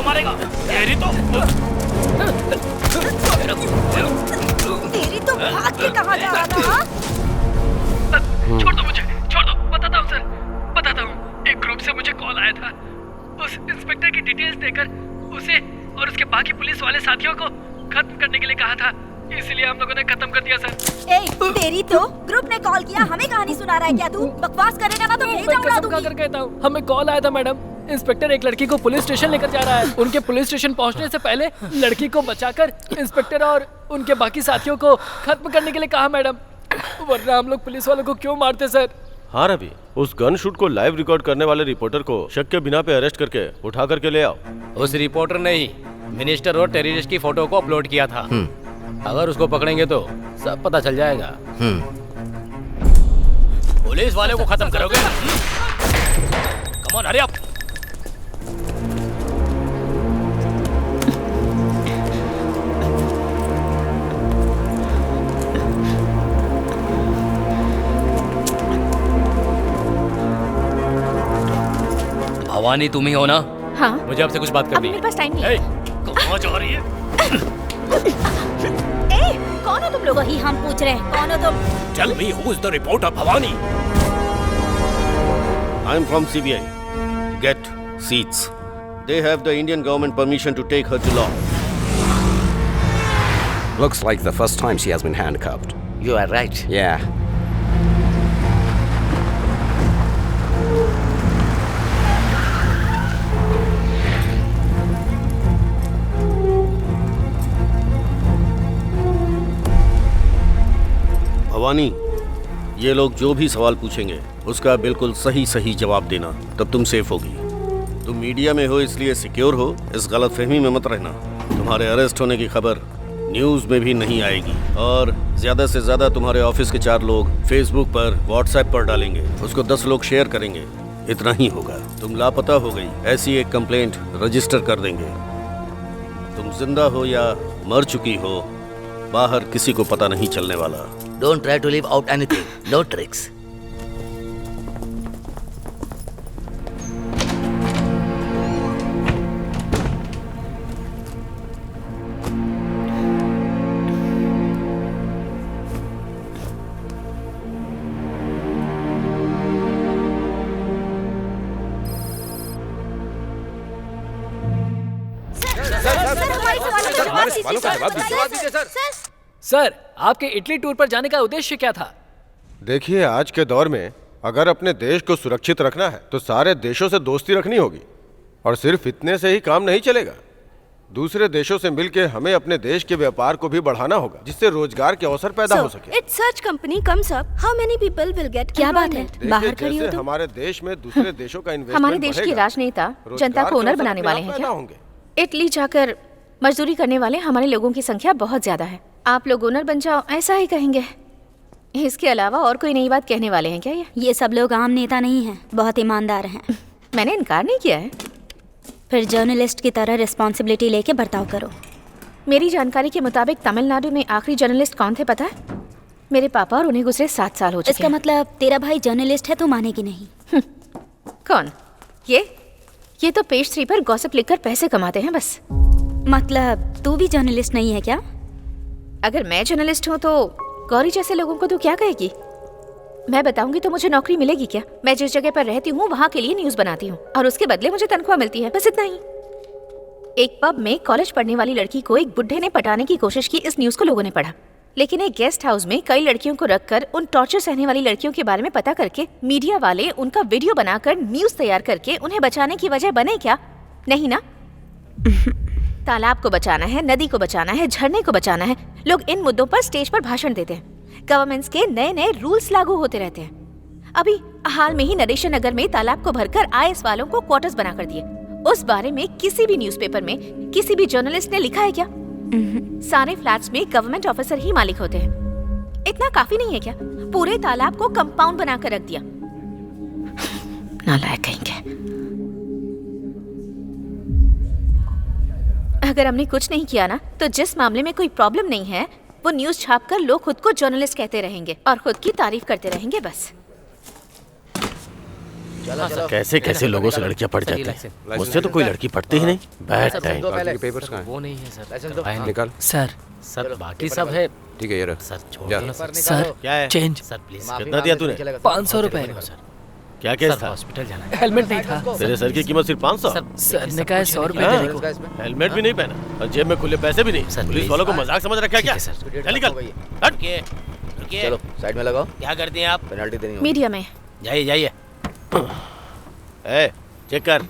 को मारेगा। तेरी तो भाग के कहाँ जा रहा था? छोड़ दो मुझे, छोड़ दो। बताता हूँ सर, बताता हूँ। एक ग्रुप से मुझे कॉल आया था। उस इंस्पेक्टर की डिटेल्स देकर उसे और उसके बाकी पुलिस वाले साथियों को खत्म करने के लिए कहा था, इसलिए हम लोगों ने खत्म कर दिया सर। ए, तेरी तो ग्रुप ने कॉल किया, हमें कहानी सुना रहा है क्या तू? बकवास करेगा ना तो भेजा उड़ा दूंगी। कर कहता हूँ, हमें कॉल आया था मैडम। इंस्पेक्टर एक लड़की को पुलिस स्टेशन लेकर जा रहा है। उनके पुलिस स्टेशन पहुंचने से पहले लड़की को बचाकर इंस्पेक्टर और उनके बाकी साथियों को खत्म करने के लिए कहा मैडम, वरना हम लोग पुलिस वालों को क्यों मारते सर? हाँ रवि, उस गन शूट को लाइव रिकॉर्ड करने वाले रिपोर्टर को शक के बिना पे अरेस्ट करके उठा करके ले आओ। उस रिपोर्टर ने ही मिनिस्टर और टेररिस्ट की फोटो को अपलोड किया था। अगर उसको पकड़ेंगे तो सब पता चल जाएगा। पुलिस वाले को खत्म करोगे? Come on, hurry up. Bhavani तुम ही हो ना? हाँ। मुझे आपसे कुछ बात करनी है। मेरे पास टाइम नहीं है। कहाँ जा रही है? कौन हो तुम लोग? ही हम पूछ रहे हैं, कौन हो तुम? Tell me who is the reporter, Bhavani? I'm from CBI. Get seats. They have the Indian government permission to take her to law. Looks like the first time she has been handcuffed. You are right. Yeah. Bhavani, ये लोग जो भी सवाल पूछेंगे उसका बिल्कुल सही सही जवाब देना, तब तुम सेफ होगी। तुम मीडिया में हो इसलिए सिक्योर हो, इस गलतफहमी में मत रहना। तुम्हारे अरेस्ट होने की खबर न्यूज़ में भी नहीं आएगी और ज़्यादा से ज़्यादा तुम्हारे ऑफिस के 4 लोग फेसबुक पर, व्हाट्सएप पर डालेंगे, उसको 10 लोग शेयर करेंगे, इतना ही होगा। तुम लापता हो गई ऐसी एक कंप्लेंट रजिस्टर कर देंगे। तुम जिंदा हो या मर चुकी हो, बाहर किसी को पता नहीं चलने वाला। Don't try to leave out anything. No tricks. Sir, आपके इटली टूर पर जाने का उद्देश्य क्या था? देखिए, आज के दौर में अगर अपने देश को सुरक्षित रखना है तो सारे देशों से दोस्ती रखनी होगी, और सिर्फ इतने से ही काम नहीं चलेगा। दूसरे देशों से मिलकर हमें अपने देश के व्यापार को भी बढ़ाना होगा, जिससे रोजगार के अवसर पैदा हो सके। It's such company comes up. How many people will get? क्या बात है? बाहर खड़ी हो तुम? हमारे देश में दूसरे देशों का इन्वेस्टमेंट हमारे देश के राजनेता जनता को ओनर बनाने वाले हैं क्या? इटली जाकर मजदूरी करने वाले हमारे लोगों की संख्या बहुत ज्यादा है। आप लोग ओनर बन जाओ, ऐसा ही कहेंगे। इसके अलावा और कोई नई बात कहने वाले हैं क्या? ये सब लोग आम नेता नहीं हैं, बहुत ईमानदार हैं। मैंने इनकार नहीं किया है। फिर जर्नलिस्ट की तरह रिस्पॉन्सिबिलिटी लेके बर्ताव करो। मेरी जानकारी के मुताबिक तमिलनाडु में आखिरी जर्नलिस्ट कौन थे पता है? मेरे पापा, और उन्हें गुजरे 7 साल हो चुके हैं। इसका मतलब तेरा भाई जर्नलिस्ट है, तो मानेगी नहीं। कौन? ये तो पेज 3 पर गॉसिप लिखकर पैसे कमाते हैं बस। मतलब तू भी जर्नलिस्ट नहीं है क्या? अगर मैं जर्नलिस्ट हूँ तो गौरी जैसे लोगों को तू क्या कहेगी? मैं बताऊंगी तो मुझे नौकरी मिलेगी क्या? मैं जिस जगह पर रहती हूँ वहाँ के लिए न्यूज़ बनाती हूँ और उसके बदले मुझे तनख्वाह मिलती है, बस इतना ही। एक पब में कॉलेज पढ़ने वाली लड़की को एक बुड्ढे ने पटाने की कोशिश की, इस न्यूज़ को लोगों ने पढ़ा। लेकिन एक गेस्ट हाउस में कई लड़कियों को रखकर उन टॉर्चर सहने वाली लड़कियों के बारे में पता करके मीडिया वाले उनका वीडियो बनाकर न्यूज़ तैयार करके उन्हें बचाने की वजह बने क्या? नहीं ना। तालाब को बचाना है, नदी को बचाना है, झरने को बचाना है। लोग इन मुद्दों पर स्टेज पर भाषण देते हैं। गवर्नमेंट्स के नए नए रूल्स लागू होते रहते हैं। अभी हाल में ही नरेशन नगर में तालाब को भरकर IAS वालों को क्वार्टर्स बना कर दिए। उस बारे में किसी भी न्यूज़पेपर में किसी भी जर्नलिस्ट ने लिखा है क्या? सारे फ्लैट्स में गवर्नमेंट ऑफिसर ही मालिक होते हैं। इतना काफी नहीं है क्या? पूरे तालाब को कंपाउंड बनाकर रख दिया। नालायक कहेंगे। अगर हमने कुछ नहीं किया ना, तो जिस मामले में कोई प्रॉब्लम नहीं है वो न्यूज़ छापकर लोग खुद को जर्नलिस्ट कहते रहेंगे और खुद की तारीफ करते रहेंगे बस। चलो चलो कैसे कैसे लोगों से लड़कियां पड़ जाती हैं। मुझसे तो कोई लड़की पड़ती ही नहीं। Bad time. बाकी के पेपर्स कहाँ हैं? वो नहीं है सर। लाइसेंस दो। फाइन निकाल। सर सर बाकी सब है। ठीक है, ये रख। सर छोड़ जा। दो ना सर। सर क्या है? चेंज सर प्लीज माफी कितना दिया मांगने से तूने? चलेगा। 500 रुपए। सर क्या केस सर था? हॉस्पिटल जाना है। हेलमेट नहीं था। तेरे सर की कीमत सिर्फ 500। सर ने कहा 100 रुपए हाँ। देने को। हेलमेट भी नहीं पहना और जेब में खुले पैसे भी नहीं। Sir, police please. वालों को मजाक समझ रखा है क्या? ठीक है, सर। चल निकल। हट। रुकिए चलो साइड में लगाओ, क्या करती हैं आप? पेनल्टी देनी होगी। मीडिया में। जाइए जाइए। ए, चेक कर।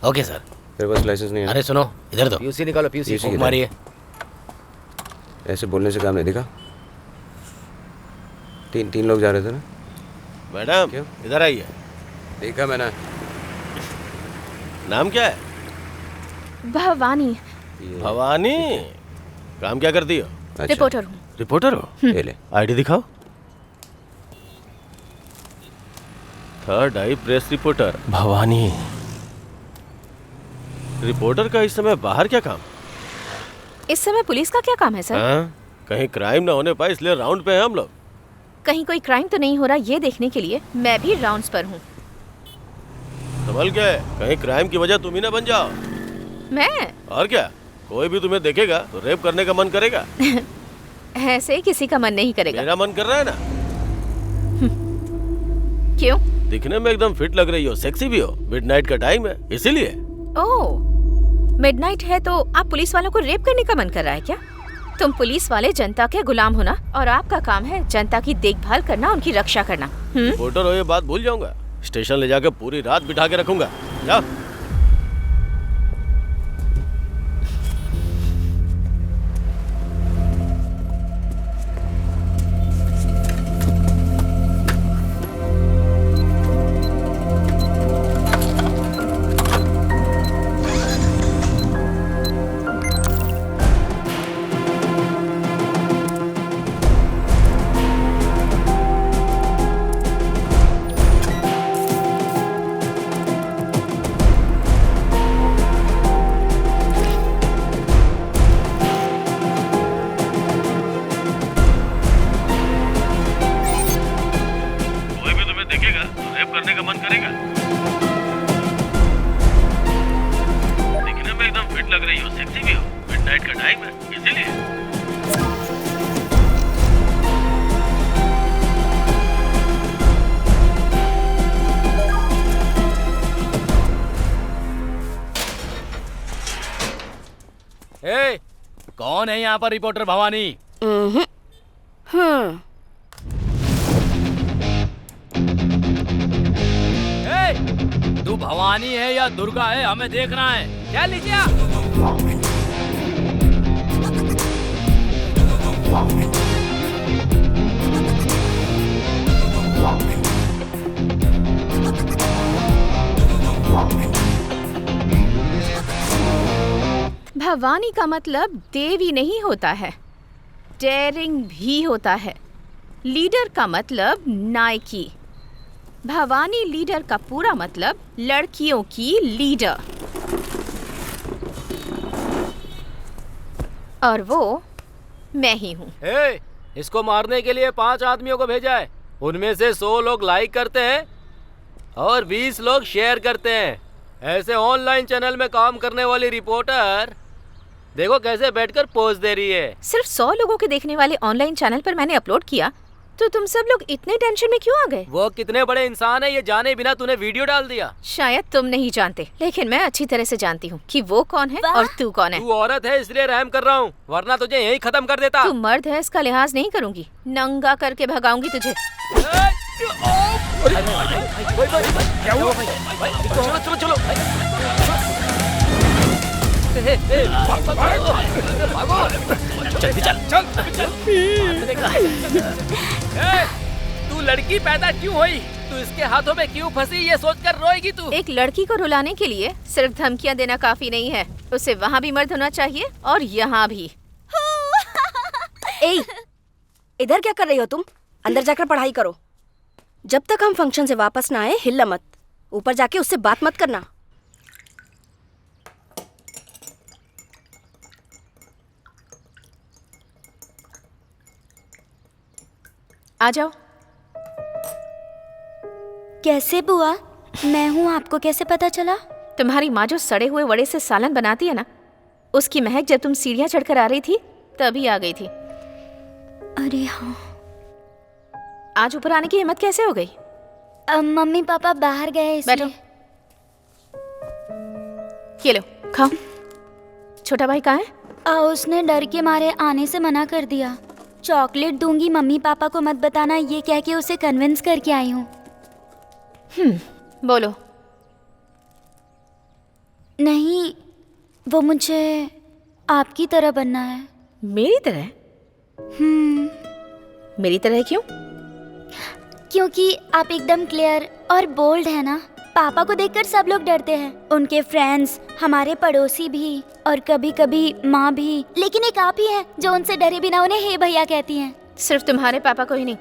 Okay sir. तेरे पास लाइसेंस नहीं है? अरे सुनो इधर दो। पीयूसी निकालो, पीयूसी। पीयूसी। फूंक मारिए। ऐसे बोलने से काम नहीं। दिखा, तीन लोग जा रहे थे ना? मैडम क्यों? इधर आइए। देखा मैंने। नाम क्या है? भवानी। भवानी। काम क्या करती हो? अच्छा, रिपोर्टर हूँ। रिपोर्टर हो? ये ले। आईडी दिखाओ। थर्ड आई प्रेस रिपोर्टर भवानी। रिपोर्टर का इस समय बाहर क्या काम? इस समय पुलिस का क्या काम है सर? हाँ? कहीं क्राइम ना होने पाए इसलिए राउंड पे हैं हम लोग। कहीं कोई क्राइम तो नहीं हो रहा ये देखने के लिए मैं भी राउंड्स पर हूँ। सवाल क्या है? कहीं क्राइम की वजह तुम ही ना बन जाओ। मैं और क्या, कोई भी तुम्हें देखेगा तो रेप करने का मन करेगा। ऐसे किसी का मन नहीं करेगा। मेरा मन कर रहा है ना। क्यों? दिखने में एकदम फिट लग रही हो, सेक्सी भी हो। मिडनाइट का टाइम है इसीलिए। ओह, मिडनाइट है तो आप पुलिस वालों को रेप करने का मन कर रहा है क्या? तुम पुलिस वाले जनता के गुलाम हो ना, और आपका काम है जनता की देखभाल करना, उनकी रक्षा करना। रिपोर्टर हो ये बात भूल जाऊंगा। स्टेशन ले जाकर पूरी रात बिठा के रखूंगा। जा। कोई भी तुम्हें देखेगा तो रेप करने का मन करेगा। दिखने में एकदम फिट लग रही हो, सेक्सी भी हो। मिडनाइट का टाइम है इसीलिए। ए, कौन है यहाँ पर रिपोर्टर भवानी? ए, तू भवानी है या दुर्गा है हमें देखना है। क्या लीजिए आप? भवानी का मतलब देवी नहीं होता है, डेयरिंग भी होता है। लीडर का मतलब नायकी। भवानी लीडर का पूरा मतलब लड़कियों की लीडर। और वो मैं ही हूँ। ए, इसको मारने के लिए 5 आदमियों को भेजा है। उनमें से 100 लोग लाइक करते हैं और 20 लोग शेयर करते हैं। ऐसे ऑनलाइन चैनल में काम करने वाली रिपोर्टर देखो कैसे बैठकर पोज दे रही है। सिर्फ 100 लोगों के देखने वाले ऑनलाइन चैनल पर मैंने अपलोड किया तो तुम सब लोग इतने टेंशन में क्यों आ गए? वो कितने बड़े इंसान है ये जाने बिना तूने वीडियो डाल दिया। शायद तुम नहीं जानते, लेकिन मैं अच्छी तरह से जानती हूँ कि वो कौन है और तू कौन है। तू औरत है इसलिए रहम कर रहा हूँ, वरना तुझे यही खत्म कर देता। तू मर्द है इसका लिहाज नहीं करूंगी, नंगा करके भगाऊंगी तुझे। चलो चलो चलो जल्दी चल चल। तू लड़की पैदा क्यों हुई? तू इसके हाथों में क्यों फंसी ये सोचकर रोएगी तू? एक लड़की को रुलाने के लिए सिर्फ धमकियां देना काफी नहीं है, उसे वहाँ भी मर्द होना चाहिए और यहाँ भी। ए, इधर क्या कर रही हो तुम? अंदर जाकर पढ़ाई करो। जब तक हम फंक्शन से वापस ना आए हिलना मत। ऊपर जाके उससे बात मत करना। आ जाओ। कैसे बुआ? मैं हूँ, आपको कैसे पता चला? तुम्हारी माँ जो सड़े हुए वड़े से सालन बनाती है ना, उसकी महक जब तुम सीढ़ियाँ चढ़कर आ रही थी तभी आ गई थी। अरे हाँ। आज ऊपर आने की हिम्मत कैसे हो गई? मम्मी पापा बाहर गए इसलिए। बैठो, ये लो खाओ। छोटा भाई कहाँ है? उसने डर के मारे आने से मना कर दिया। चॉकलेट दूंगी, मम्मी पापा को मत बताना, ये कह के उसे कन्विंस करके आई हूँ। बोलो। नहीं, वो मुझे आपकी तरह बनना है। मेरी तरह? मेरी तरह क्यों? क्योंकि आप एकदम क्लियर और बोल्ड है ना। पापा को देखकर सब लोग डरते हैं, उनके फ्रेंड्स, हमारे पड़ोसी भी, और कभी कभी माँ भी। लेकिन एक आप ही हैं जो उनसे डरे बिना उन्हें हे भैया कहती हैं। सिर्फ तुम्हारे पापा को ही नहीं,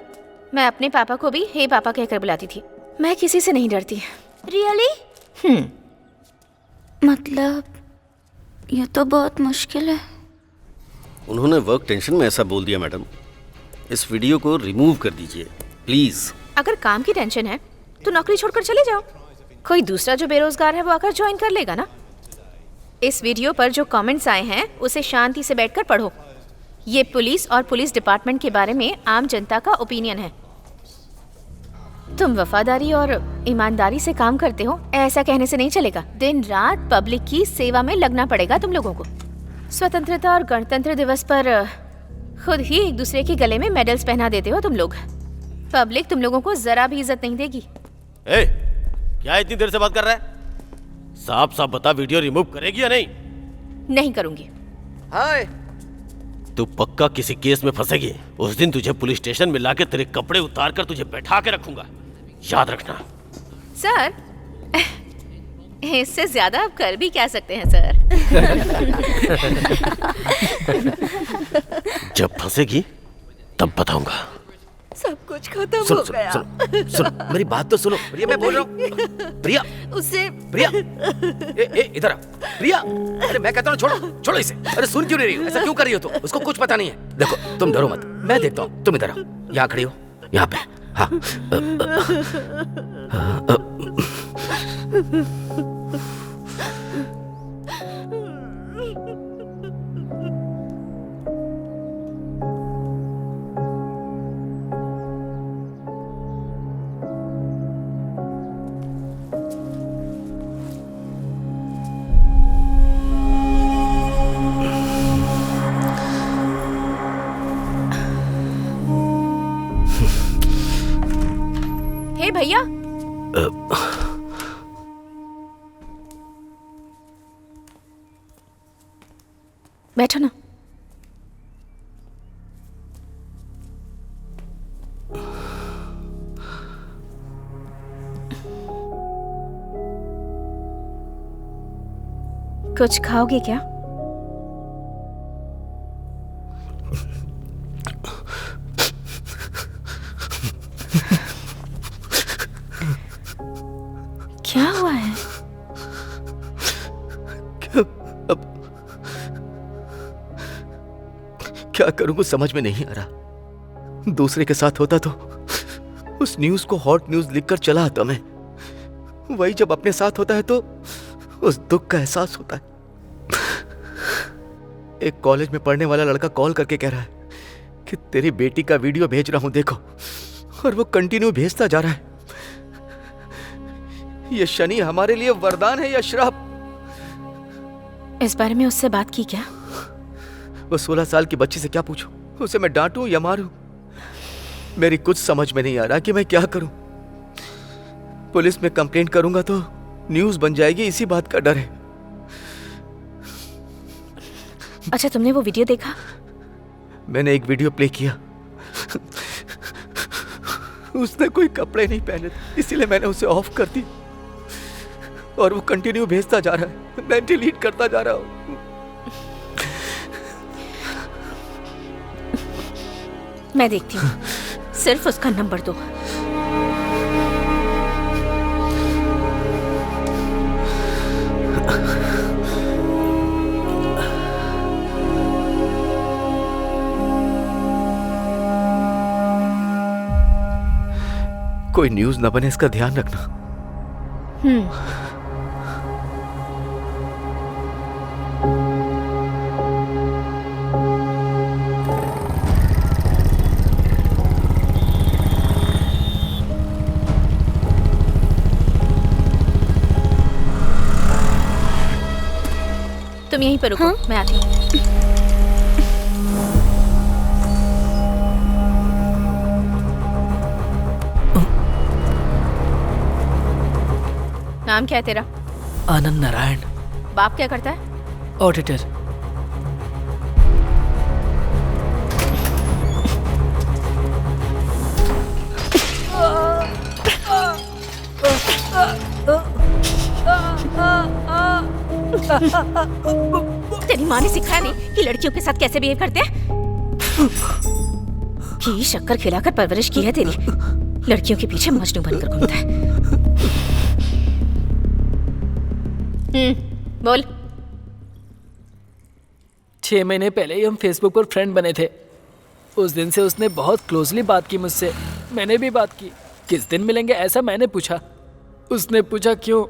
मैं अपने पापा को भी हे पापा कहकर बुलाती थी। मैं किसी से नहीं डरती। रियली? मतलब ये तो बहुत मुश्किल है। उन्होंने वर्क टेंशन में ऐसा बोल दिया मैडम। इस वीडियो को रिमूव कर दीजिए प्लीज। अगर काम की टेंशन है तो नौकरी छोड़कर चले जाओ। कोई दूसरा जो बेरोजगार है वो आकर ज्वाइन कर लेगा ना। इस वीडियो पर जो कमेंट्स आए हैं उसे शांति से बैठकर पढ़ो। ये पुलिस और पुलिस डिपार्टमेंट के बारे में आम जनता का ओपिनियन है। तुम वफादारी और ईमानदारी से काम करते हो, ऐसा कहने से नहीं चलेगा। दिन रात पब्लिक की सेवा में लगना पड़ेगा तुम लोगों को। स्वतंत्रता और गणतंत्र दिवस पर खुद ही एक दूसरे के गले में मेडल्स पहना देते हो तुम लोग। पब्लिक तुम लोगों को जरा भी इज्जत नहीं देगी। क्या इतनी देर से बात कर रहा है? साफ साफ बता, वीडियो रिमूव करेगी या नहीं? नहीं करूंगी। हाय, तू पक्का किसी केस में फंसेगी। उस दिन तुझे पुलिस स्टेशन में लाके तेरे कपड़े उतार कर तुझे बैठा के रखूंगा, याद रखना। सर, इससे ज्यादा आप कर भी क्या सकते हैं सर। जब फंसेगी तब बताऊंगा। सब कुछ खत्म सुनो, हो सुनो, गया। सुनो, सुनो, मेरी बात तो सुनो। प्रिया, मैं बोल रहा हूँ। प्रिया, उसे प्रिया, इधर आ। प्रिया, अरे मैं कहता हूँ छोड़ो, छोड़ो इसे। अरे सुन क्यों नहीं रही हो? ऐसा क्यों कर रही हो तुम? उसको कुछ पता नहीं है। देखो, तुम डरो मत, मैं देखता हूँ। तुम इधर आओ, यहाँ खड़ी हो, यहाँ पे। हाँ। हे भैया, बैठो ना। कुछ खाओगे क्या? क्या हुआ है? क्या करूं कुछ समझ में नहीं आ रहा। दूसरे के साथ होता तो उस न्यूज को हॉट न्यूज लिखकर चला आता मैं। वही जब अपने साथ होता है तो उस दुख का एहसास होता है। एक कॉलेज में पढ़ने वाला लड़का कॉल करके कह रहा है कि तेरी बेटी का वीडियो भेज रहा हूं देखो, और वो कंटिन्यू भेजता जा रहा है। ये शनि हमारे लिए वरदान है या श्राप? इस बारे में उससे बात की क्या? वो 16 साल की बच्ची से क्या पूछूं? उसे मैं डांटूं या मारूं? मेरी कुछ समझ में नहीं आ रहा कि मैं क्या करूं। पुलिस में कंप्लेंट करूंगा तो न्यूज़ बन जाएगी, इसी बात का डर है। अच्छा, तुमने वो वीडियो देखा? मैंने एक वीडियो प्ले किया। उसने कोई कपड़े नहीं पहने थे, इसीलिए मैंने उसे ऑफ कर दी, और वो कंटिन्यू भेजता जा रहा है। मैं डिलीट करता जा रहा हूं। मैं देखती हूँ, सिर्फ उसका नंबर दो। कोई न्यूज न बने इसका ध्यान रखना। तुम यहीं पर रुको, मैं आती हूँ। नाम क्या है तेरा? आनंद नारायण। बाप क्या करता है? ऑडिटर। तेरी माँ ने सिखाया नहीं कि लड़कियों के साथ कैसे बिहेव करते हैं? घी शक्कर खिलाकर परवरिश की है तेरी। लड़कियों के पीछे मजनू बनकर घूमता है। बोल। 6 महीने पहले ही हम फेसबुक पर फ्रेंड बने थे। उस दिन से उसने बहुत क्लोजली बात की मुझसे। मैंने भी बात की। किस दिन मिलेंगे ऐसा मैंने पूछा। उसने पूछा क्यों?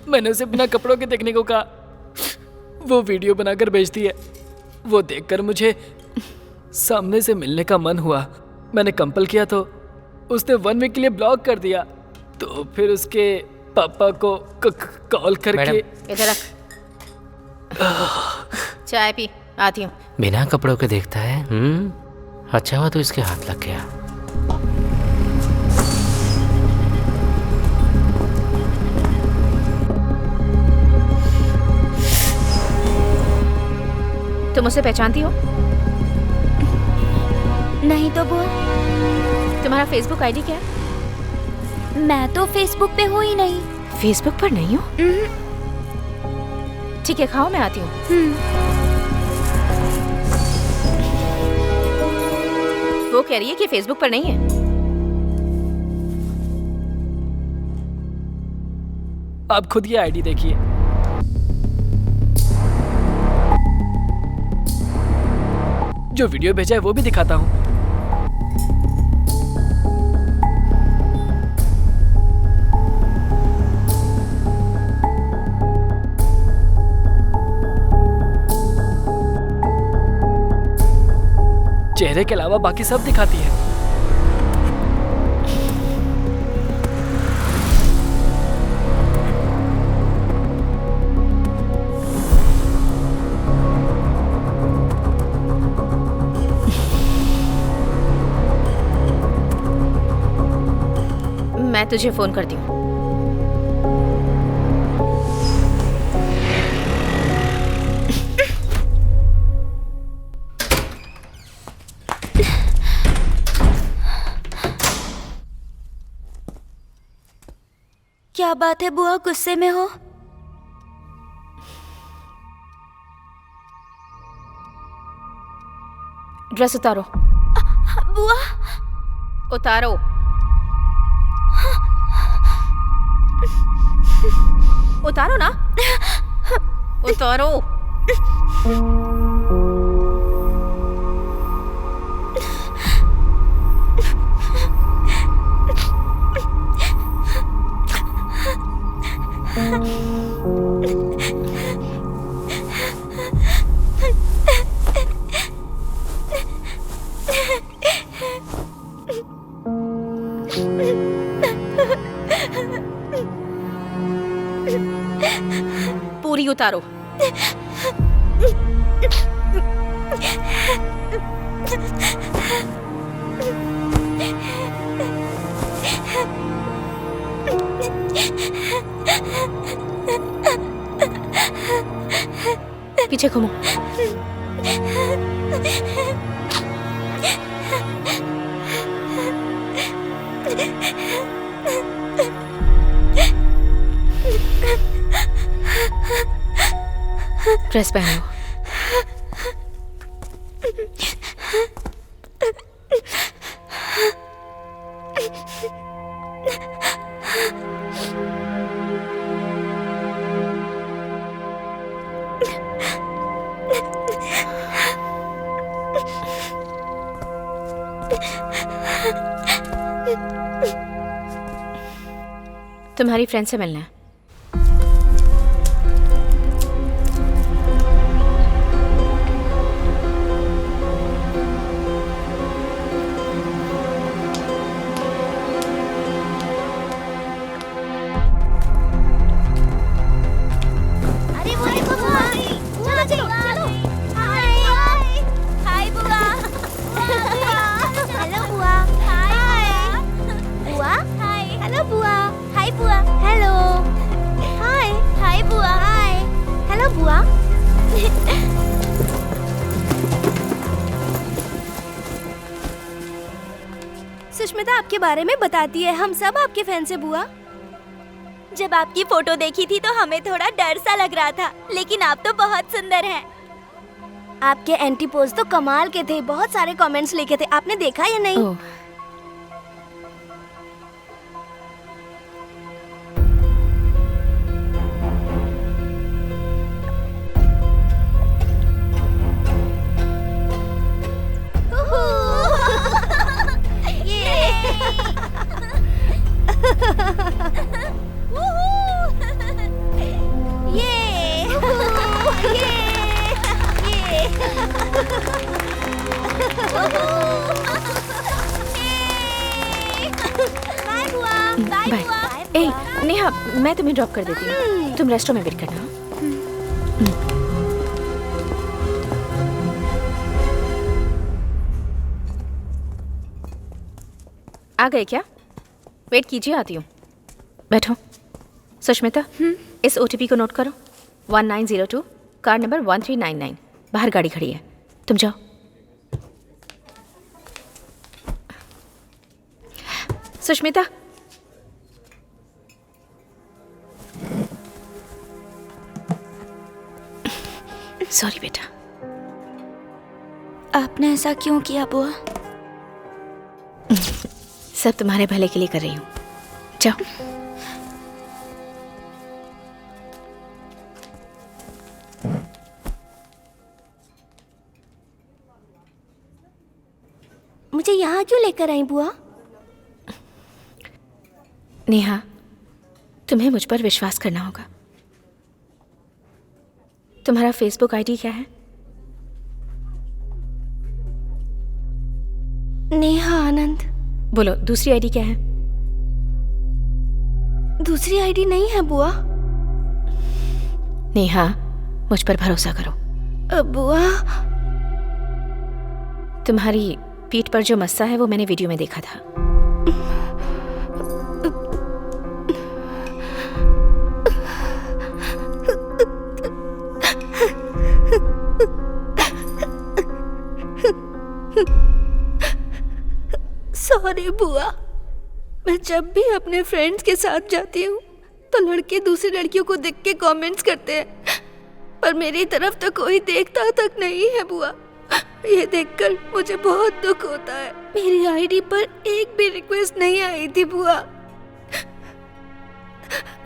मैंने उसे बिना कपड़ों के देखने को कहा। वो वीडियो बनाकर भेजती है। वो देखकर मुझे सामने से मिलने का मन हुआ। मैंने कंपल किया तो उसने 1 वीक के लिए ब्लॉक कर दिया। तो फिर उसके पापा को कॉल करके। इधर रख। चाय पी, आती हूँ। बिना कपड़ों के देखता है। अच्छा हुआ तो इसके हाथ लग गया। तुम उसे पहचानती हो? नहीं तो बुआ। तुम्हारा फेसबुक आईडी क्या है? मैं तो फेसबुक पे हूँ ही नहीं। फेसबुक पर नहीं हो? ठीक है, खाओ, मैं आती हूँ। वो कह रही है कि फेसबुक पर नहीं है। आप खुद ये आईडी देखिए। जो वीडियो भेजा है वो भी दिखाता हूँ। चेहरे के अलावा बाकी सब दिखाती है। मैं तुझे फोन करती हूँ। क्या बात है बुआ, गुस्से में हो? ड्रेस उतारो। बुआ उतारो। उतारो ना। उतारो। पूरी उतारो। पीछे घूमो। ड्रेस पहनो। तुम्हारी फ्रेंड से मिलना है। अरे वो देखो बुआ, चलो चलो चलो। हाय हाय बुआ। हेलो बुआ। हाय बुआ। हाय हेलो बुआ। हाय बुआ। हेलो। हाय हाय बुआ। हाय हेलो बुआ। सुष्मिता आपके बारे में बताती है, हम सब आपके फैन से बुआ। जब आपकी फोटो देखी थी तो हमें थोड़ा डर सा लग रहा था, लेकिन आप तो बहुत सुंदर हैं। आपके एंटी पोज तो कमाल के थे, बहुत सारे कमेंट्स लिखे थे, आपने देखा या नहीं? ओह, बाय। ए नेहा, मैं तुम्हें ड्रॉप कर देती हूँ, तुम रेस्टोरेंट में वेट करना। आ गए क्या? वेट कीजिए, आती हूँ। बैठो। सुष्मिता, इस OTP को नोट करो। 1902, कार नंबर 1399। बाहर गाड़ी खड़ी है, तुम जाओ। सुष्मिता, सॉरी बेटा। आपने ऐसा क्यों किया बुआ? सब तुम्हारे भले के लिए कर रही हूँ, जाओ। मुझे यहाँ क्यों लेकर आई बुआ? नेहा, तुम्हें मुझ पर विश्वास करना होगा। तुम्हारा फेसबुक आईडी क्या है? नेहा आनंद। बोलो, दूसरी आईडी क्या है? दूसरी आईडी नहीं है बुआ। नेहा, मुझ पर भरोसा करो। बुआ, तुम्हारी पीठ पर जो मस्सा है वो मैंने वीडियो में देखा था। सॉरी बुआ। मैं जब भी अपने फ्रेंड्स के साथ जाती हूँ तो लड़के दूसरी लड़कियों को देख के कमेंट्स करते हैं, पर मेरी तरफ तो कोई देखता तक नहीं है बुआ। ये देखकर मुझे बहुत दुख होता है। मेरी आईडी पर एक भी रिक्वेस्ट नहीं आई थी बुआ।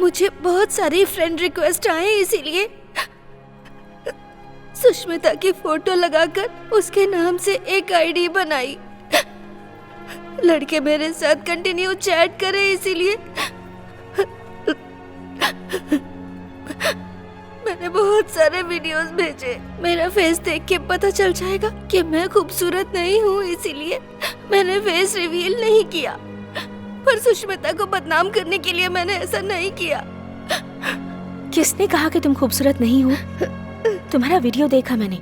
मुझे बहुत सारी फ्रेंड रिक्वेस्ट आए, इसीलिए सुष्मिता की फोटो लगाकर उसके नाम से एक आईडी बनाई। लड़के मेरे साथ कंटिन्यू चैट करे, इसीलिए मैंने बहुत सारे वीडियोस भेजे। मेरा फेस देख के पता चल जाएगा कि मैं खूबसूरत नहीं हूँ, इसीलिए मैंने फेस रिवील नहीं किया। पर सुष्मिता को बदनाम करने के लिए मैंने ऐसा नहीं किया। किसने कहा कि तुम खूबसूरत नहीं हो? तुम्हारा वीडियो देखा मैंने,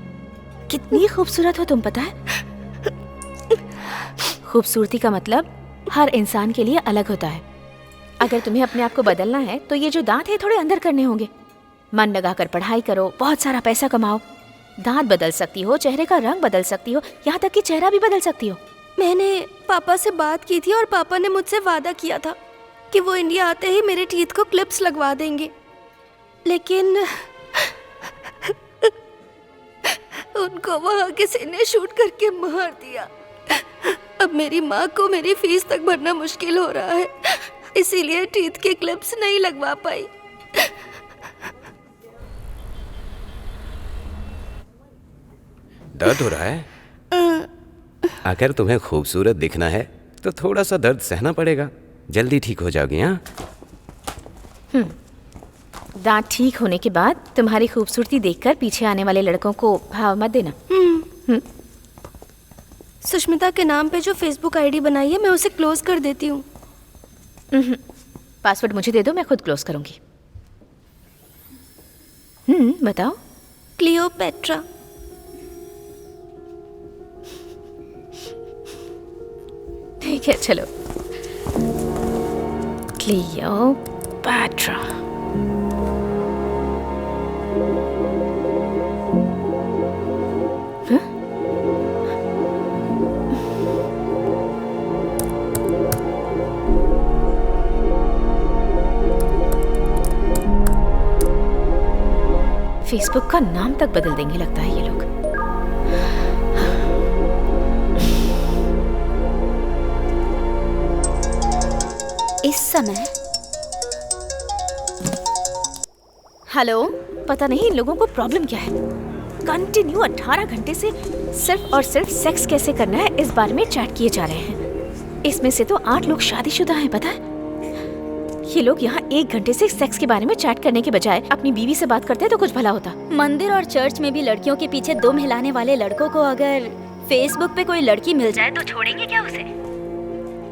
कितनी खूबसूरत हो तुम, पता है? खूबसूरती का मतलब हर इंसान के लिए अलग होता है। अगर तुम्हें अपने आप को बदलना है तो ये जो दांत है थोड़े अंदर करने होंगे। मन लगाकर पढ़ाई करो, बहुत सारा पैसा कमाओ। दांत बदल सकती हो, चेहरे का रंग बदल सकती हो, यहाँ तक कि चेहरा भी बदल सकती हो। मैंने पापा से बात की थी और पापा ने मुझसे वादा किया था कि वो इंडिया आते ही मेरे टीथ को क्लिप्स लगवा देंगे, लेकिन उनको वहाँ किसी ने शूट करके मार दिया। अब मेरी माँ को मेरी फीस तक भरना मुश्किल हो रहा है, इसीलिए टीथ के क्लिप्स नहीं लगवा पाई। दर्द हो रहा है? अगर तुम्हें खूबसूरत दिखना है तो थोड़ा सा दर्द सहना पड़ेगा, जल्दी ठीक हो जाओगी। हाँ, दांत ठीक होने के बाद तुम्हारी खूबसूरती देखकर पीछे आने वाले लड़कों को भाव मत देना। सुष्मिता के नाम पे जो फेसबुक आईडी बनाई है मैं उसे क्लोज कर देती हूँ। पासवर्ड मुझे दे दो, मैं खुद क्लोज करूंगी। बताओ। क्लियोपेट्रा। ठीक है चलो। क्लियोपेट्रा। फेसबुक का नाम तक बदल देंगे लगता है ये लोग। इस समय हेलो, पता नहीं इन लोगों को प्रॉब्लम क्या है। कंटिन्यू 18 घंटे से सिर्फ और सिर्फ सेक्स कैसे करना है इस बारे में चैट किए जा रहे हैं। इसमें से तो 8 लोग शादीशुदा हैं, पता है। ये लोग यहाँ 1 घंटे से सेक्स के बारे में चैट करने के बजाय अपनी बीवी से बात करते तो कुछ भला होता। मंदिर और चर्च में भी लड़कियों के पीछे दुम हिलाने वाले लड़कों को अगर फेसबुक पे कोई लड़की मिल जाए तो छोड़ेंगे क्या उसे?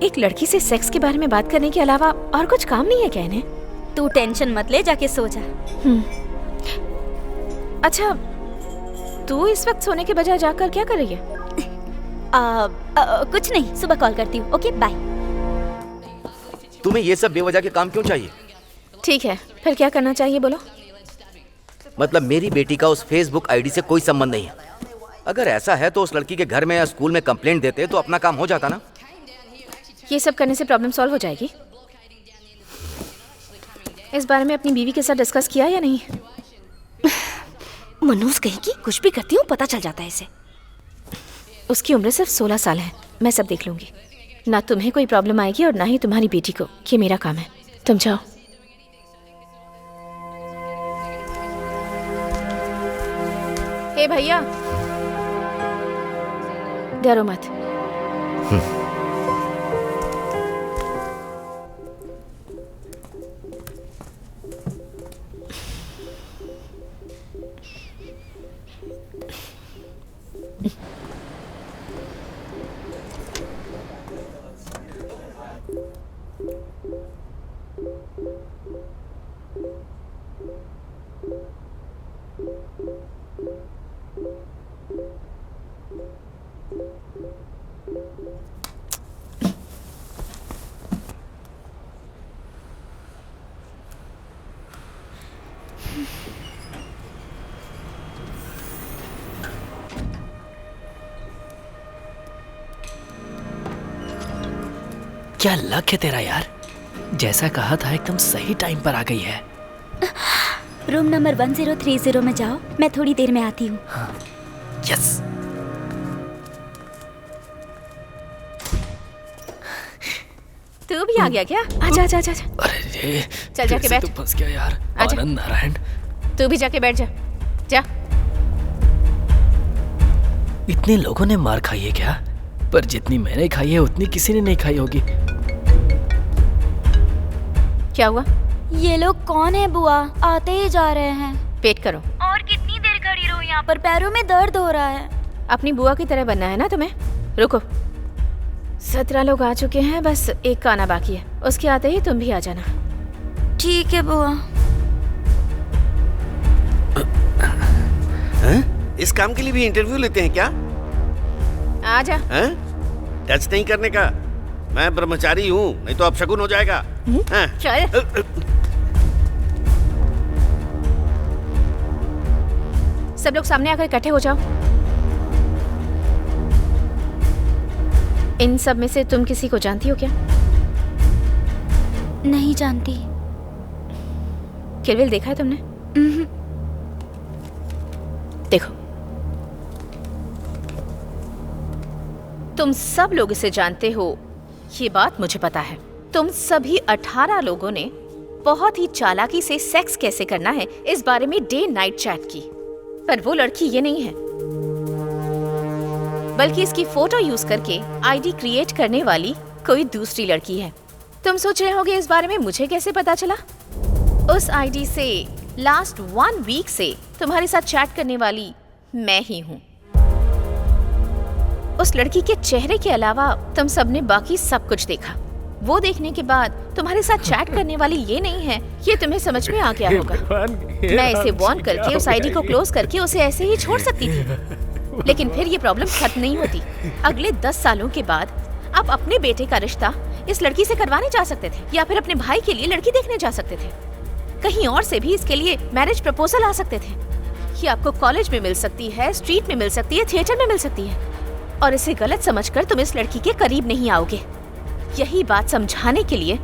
एक लड़की से सेक्स के बारे में बात करने के अलावा और कुछ काम नहीं है क्या इन्हें? तू टेंशन मत ले, जाके सो जा। अच्छा, तू इस वक्त सोने के बजाय जाकर क्या कर रही है? कुछ नहीं, सुबह कॉल करती हूँ। Okay bye. तुम्हें ये सब बेवजह के काम क्यों चाहिए? ठीक है, फिर क्या करना चाहिए बोलो? मतलब मेरी बेटी का उस फेसबुक आईडी से कोई संबंध नहीं है। अगर ऐसा है तो उस लड़की के घर में या स्कूल में कंप्लेंट देते तो अपना काम हो जाता ना। ये सब करने से प्रॉब्लम सॉल्व हो जाएगी? इस बारे में अपनी बीवी के साथ डिस्कस किया या नहीं? मनोज कहेगी कुछ भी करती हूँ पता चल जाता है इसे। उसकी उम्र सिर्फ 16 साल है। मैं सब देख लूंगी। ना तुम्हें कोई प्रॉब्लम आएगी और ना ही तुम्हारी बेटी को। ये मेरा काम है, तुम जाओ। हे भैया, डरो मत। क्या लक है तेरा यार, जैसा कहा था एकदम सही टाइम पर आ गई है। रूम नंबर 1030 में जाओ, मैं थोड़ी देर में आती हूँ। यस। तू भी आ गया क्या? आजा आजा आजा। अरे चल जाके बैठ। तो फंस गया यार। आजा। आनंद नारायण। तू भी जाके बैठ जा। जा। इतने लोगों ने मार खाई है क्या? पर जितनी मैंने खाई है उतनी किसी ने नहीं खाई होगी। क्या हुआ? ये लोग कौन है बुआ? आते ही जा रहे हैं। पेट करो। और कितनी देर खड़ी रहूं यहाँ पर? पैरों में दर्द हो रहा है। अपनी बुआ की तरह बनना है ना तुम्हें? रुको, 17 लोग आ चुके हैं, बस एक का आना बाकी है। उसके आते ही तुम भी आ जाना। ठीक है बुआ। इस काम के लिए भी इंटरव्यू लेते हैं क्या? आजा। टच नहीं करने का। मैं ब्रह्मचारी हूँ, नहीं तो अपशगुन हो जाएगा। चल। सब लोग सामने आकर इकट्ठे हो जाओ। इन सब में से तुम किसी को जानती हो क्या? नहीं जानती। किल बिल देखा है तुमने? देखो, तुम सब लोग इसे जानते हो, ये बात मुझे पता है। तुम सभी 18 लोगों ने बहुत ही चालाकी से सेक्स कैसे करना है इस बारे में डे नाइट चैट की। पर वो लड़की ये नहीं है, बल्कि इसकी फोटो यूज करके आईडी क्रिएट करने वाली कोई दूसरी लड़की है। तुम सोच रहे होगे इस बारे में मुझे कैसे पता चला? उस आईडी से लास्ट 1 वीक से तुम्हारे साथ चैट करने वाली मैं ही हूँ। उस लड़की के चेहरे के अलावा तुम सबने बाकी सब कुछ देखा। वो देखने के बाद तुम्हारे साथ चैट करने वाली ये नहीं है, ये तुम्हें समझ में आ गया होगा। मैं इसे वॉर्न करके उस आईडी को क्लोज करके उसे ऐसे ही छोड़ सकती थी, लेकिन फिर ये प्रॉब्लम खत्म नहीं होती। अगले 10 सालों के बाद आप अपने बेटे का रिश्ता इस लड़की से करवाने जा सकते थे, या फिर अपने भाई के लिए लड़की देखने जा सकते थे। कहीं और से भी इसके लिए मैरिज प्रपोजल आ सकते थे। ये आपको कॉलेज में मिल सकती है, स्ट्रीट में मिल सकती है, थिएटर में मिल सकती है, और इसे गलत समझकर तुम इस लड़की के करीब नहीं आओगे। यही बात समझाने के लिए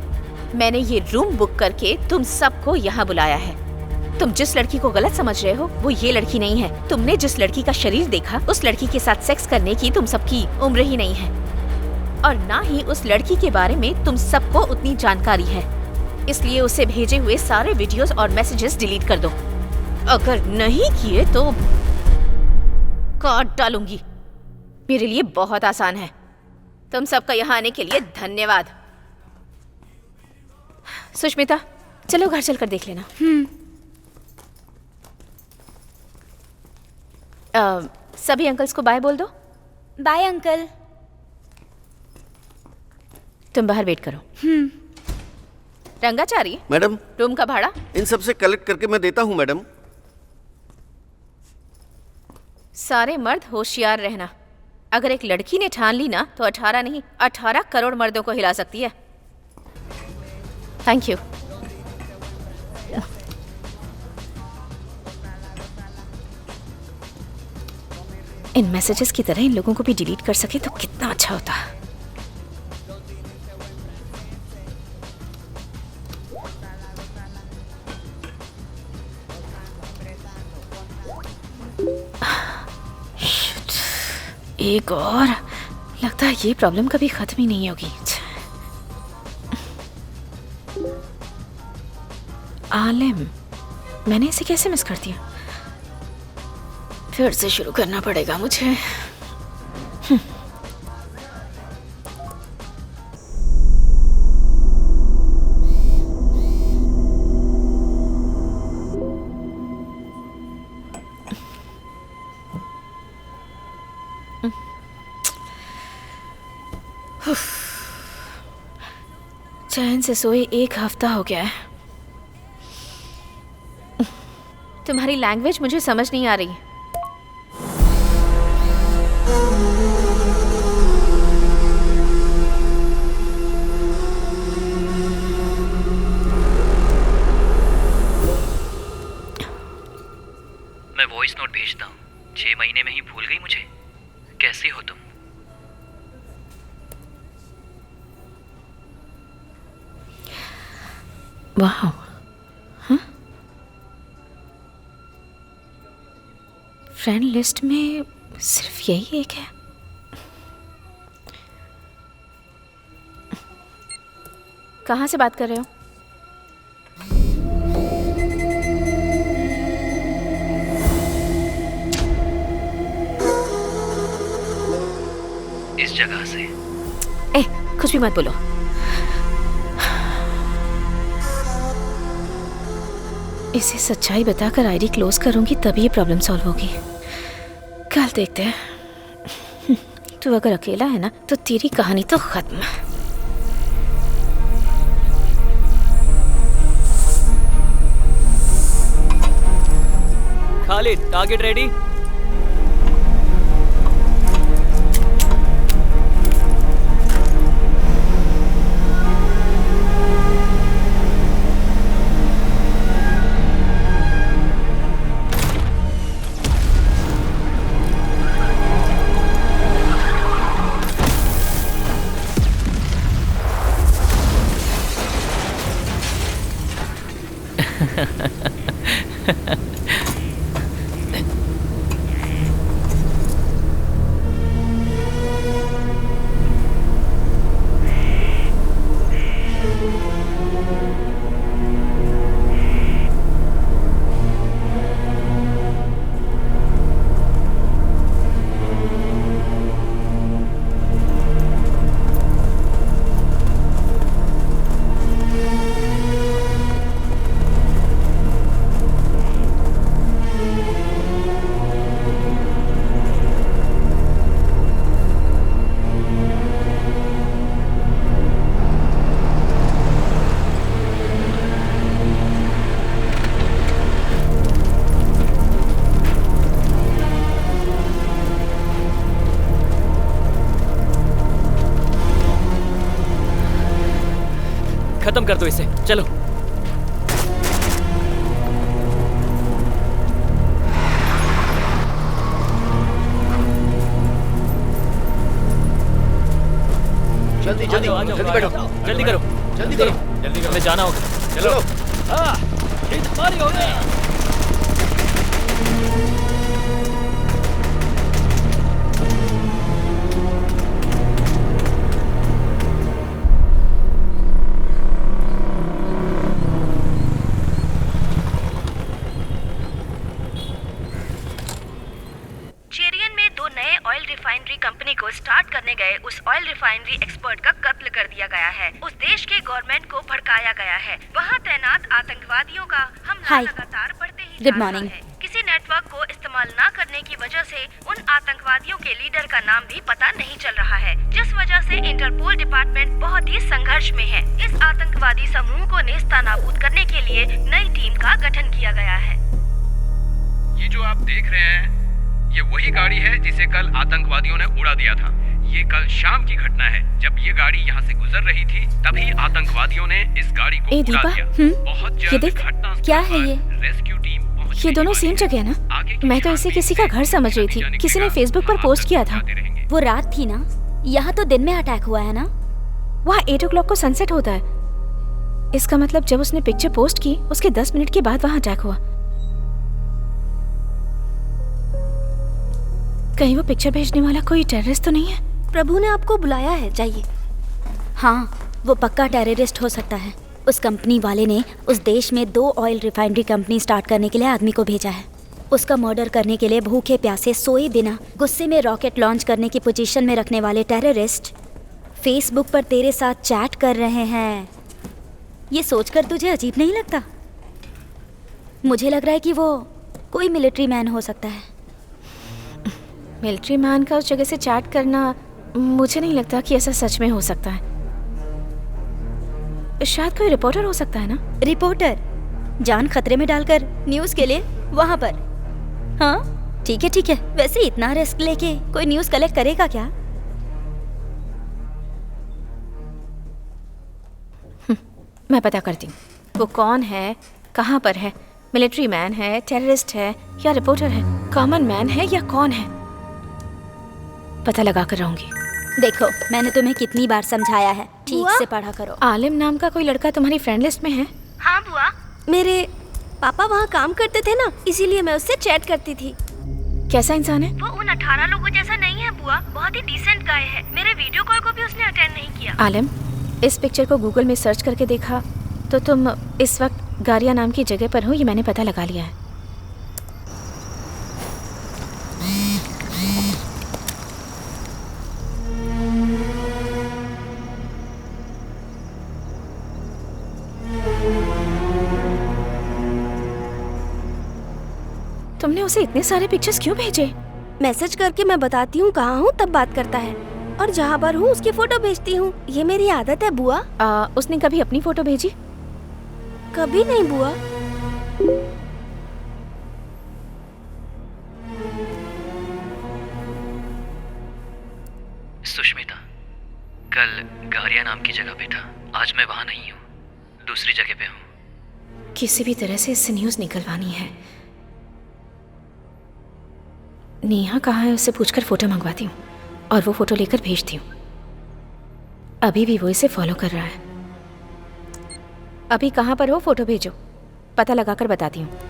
मैंने ये रूम बुक करके तुम सबको यहाँ बुलाया है। तुम जिस लड़की को गलत समझ रहे हो वो ये लड़की नहीं है। तुमने जिस लड़की का शरीर देखा उस लड़की के साथ सेक्स करने की तुम सबकी उम्र ही नहीं है, और ना ही उस लड़की के बारे में तुम सबको उतनी जानकारी है। इसलिए उसे भेजे हुए सारे वीडियोस और मैसेजेस डिलीट कर दो। अगर नहीं किए तो काट डालूंगी। मेरे लिए बहुत आसान है। तुम सबका यहाँ आने के लिए धन्यवाद। सुष्मिता, चलो घर चलकर देख लेना। सभी अंकल्स को बाय बोल दो। Bye uncle. तुम बाहर वेट करो। रंगाचारी, मैडम, रूम का भाड़ा इन सब से कलेक्ट करके मैं देता हूँ मैडम। सारे मर्द होशियार रहना। अगर एक लड़की ने ठान ली ना तो 18 नहीं 18 करोड़ मर्दों को हिला सकती है। Thank you. इन मैसेजेस की तरह इन लोगों को भी डिलीट कर सके तो कितना अच्छा होता। एक और, लगता है ये प्रॉब्लम कभी खत्म ही नहीं होगी। आलिम, मैंने इसे कैसे मिस कर दिया? फिर से शुरू करना पड़ेगा मुझे। चैन से सोए 1 हफ्ता हो गया है। तुम्हारी लैंग्वेज मुझे समझ नहीं आ रही। मैं वॉइस नोट भेजता हूँ। 6 महीने में ही भूल गई मुझे? कैसी हो तुम? वाह, हाँ? फ्रेंड लिस्ट में सिर्फ यही एक है। कहाँ से बात कर रहे हो? इस जगह से। कुछ भी मत बोलो। इसे सच्चाई बताकर आईडी क्लोज करूंगी तभी ये प्रॉब्लम सॉल्व होगी। कल देखते हैं। तू अगर अकेला है ना तो तेरी कहानी तो खत्म। Khalid, target ready? कर दो इसे, चलो। जल्दी जल्दी जल्दी बैठो, जल्दी करो, जल्दी करो, जल्दी हमें जाना होगा। चलो। हाँ, ये तुम्हारी हो गई। चेरियन में 2 नए ऑयल रिफाइनरी कंपनी को स्टार्ट करने गए उस ऑयल रिफाइनरी एक्सपर्ट का कत्ल कर दिया गया है। उस देश के गवर्नमेंट को भड़काया गया है। वहां तैनात आतंकवादियों का हमला हाय। लगातार बढ़ते ही गुड जा रहा मॉर्निंग। है। किसी नेटवर्क को इस्तेमाल न करने की वजह से उन आतंकवादियों के लीडर का नाम भी पता नहीं चल रहा है, जिस वजह से इंटरपोल डिपार्टमेंट बहुत ही संघर्ष में है। इस आतंकवादी समूह को नेस्तनाबूद करने के लिए नई टीम का गठन किया गया है। ये जो आप देख रहे हैं, ये वही गाड़ी है जिसे कल आतंकवादियों ने उड़ा दिया था। ये कल शाम की घटना है। जब ये गाड़ी यहाँ से गुजर रही थी, तभी आतंकवादियों ने इस गाड़ी को ए उड़ा दीपा, दिया। बहुत ये जल्द देख, घटनास्थल क्या है पर ये? रेस्क्यू टीम पहुंचने ये दोनों की सेम बात है। जगह है ना? आगे की मैं तो इसे किसी का घर समझ रही थी। किसी ने फेसबुक पर पोस्ट किया था। वो रात थी ना, यहाँ तो दिन में अटैक हुआ है ना। वहाँ 8 o'clock को सनसेट होता है। इसका मतलब जब उसने पिक्चर पोस्ट की उसके 10 मिनट के बाद वहाँ अटैक हुआ। कहीं वो पिक्चर भेजने वाला कोई टेररिस्ट तो नहीं है? प्रभु ने आपको बुलाया है, जाइए। हाँ, वो पक्का टेररिस्ट हो सकता है। उस कंपनी वाले ने उस देश में 2 ऑयल रिफाइनरी कंपनी स्टार्ट करने के लिए आदमी को भेजा है। उसका मर्डर करने के लिए भूखे प्यासे सोए बिना गुस्से में रॉकेट लॉन्च करने की पोजीशन में रखने वाले टेररिस्ट फेसबुक पर तेरे साथ चैट कर रहे हैं। ये सोचकर तुझे अजीब नहीं लगता? मुझे लग रहा है कि वो कोई मिलिट्री मैन हो सकता है। मिलिट्री मैन का उस जगह से चैट करना, मुझे नहीं लगता कि ऐसा सच में हो सकता है। शायद कोई रिपोर्टर हो सकता है ना? रिपोर्टर जान खतरे में डालकर न्यूज़ के लिए वहाँ पर? हाँ ठीक है। वैसे इतना रिस्क लेके कोई न्यूज़ कलेक्ट करेगा क्या? मैं पता करती हूँ वो कौन है, कहाँ पर है, मिलिट्री मैन है, टेररिस्ट है या रिपोर्टर है, कॉमन मैन है या कौन है। पता लगा कर रहूंगी। देखो, मैंने तुम्हें कितनी बार समझाया है, ठीक से पढ़ा करो। आलिम नाम का कोई लड़का तुम्हारी फ्रेंड लिस्ट में है? हाँ बुआ, मेरे पापा वहाँ काम करते थे ना, इसीलिए मैं उससे चैट करती थी। कैसा इंसान है? वो उन 18 लोगों जैसा नहीं है बुआ, बहुत ही डिसेंट गाय है। मेरे वीडियो कॉल को भी उसने अटेंड नहीं किया। आलिम, इस पिक्चर को गूगल में सर्च करके देखा तो तुम इस वक्त गारिया नाम की जगह पर हो, ये मैंने पता लगा लिया है। तुमने उसे इतने सारे पिक्चर्स क्यों भेजे? मैसेज करके मैं बताती हूँ कहाँ हूँ, तब बात करता है, और जहाँ पर हूँ उसकी फोटो भेजती हूँ। ये मेरी आदत है बुआ। उसने कभी अपनी फोटो भेजी? कभी नहीं बुआ। सुष्मिता, कल गारिया नाम की जगह पे था, आज मैं वहाँ नहीं हूँ, दूसरी जगह पे हूँ। किसी भी तरह से इससे न्यूज़ निकलवानी है। नेहा कहाँ है उससे पूछकर फोटो मंगवाती हूँ और वो फोटो लेकर भेजती हूँ। अभी भी वो इसे फॉलो कर रहा है। अभी कहाँ पर हो, फोटो भेजो, पता लगाकर बताती हूँ।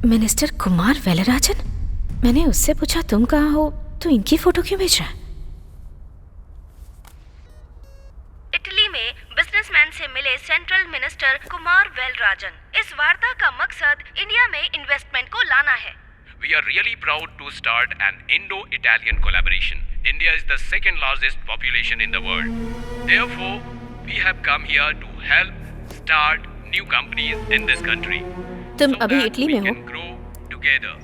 मिनिस्टर कुमार वेलराजन? मैंने उससे पूछा तुम कहाँ हो तो इनकी फोटो क्यों भेज रहा है? इटली में बिजनेसमैन से मिले सेंट्रल मिनिस्टर कुमार वेलराजन। इस वार्ता का मकसद इंडिया में इन्वेस्टमेंट को लाना है। We are really proud to start an Indo-Italian collaboration. India is the second largest population in the world. Therefore, we have come here to help start new companies in this country. तुम so अभी that Italy we में हो? can grow together.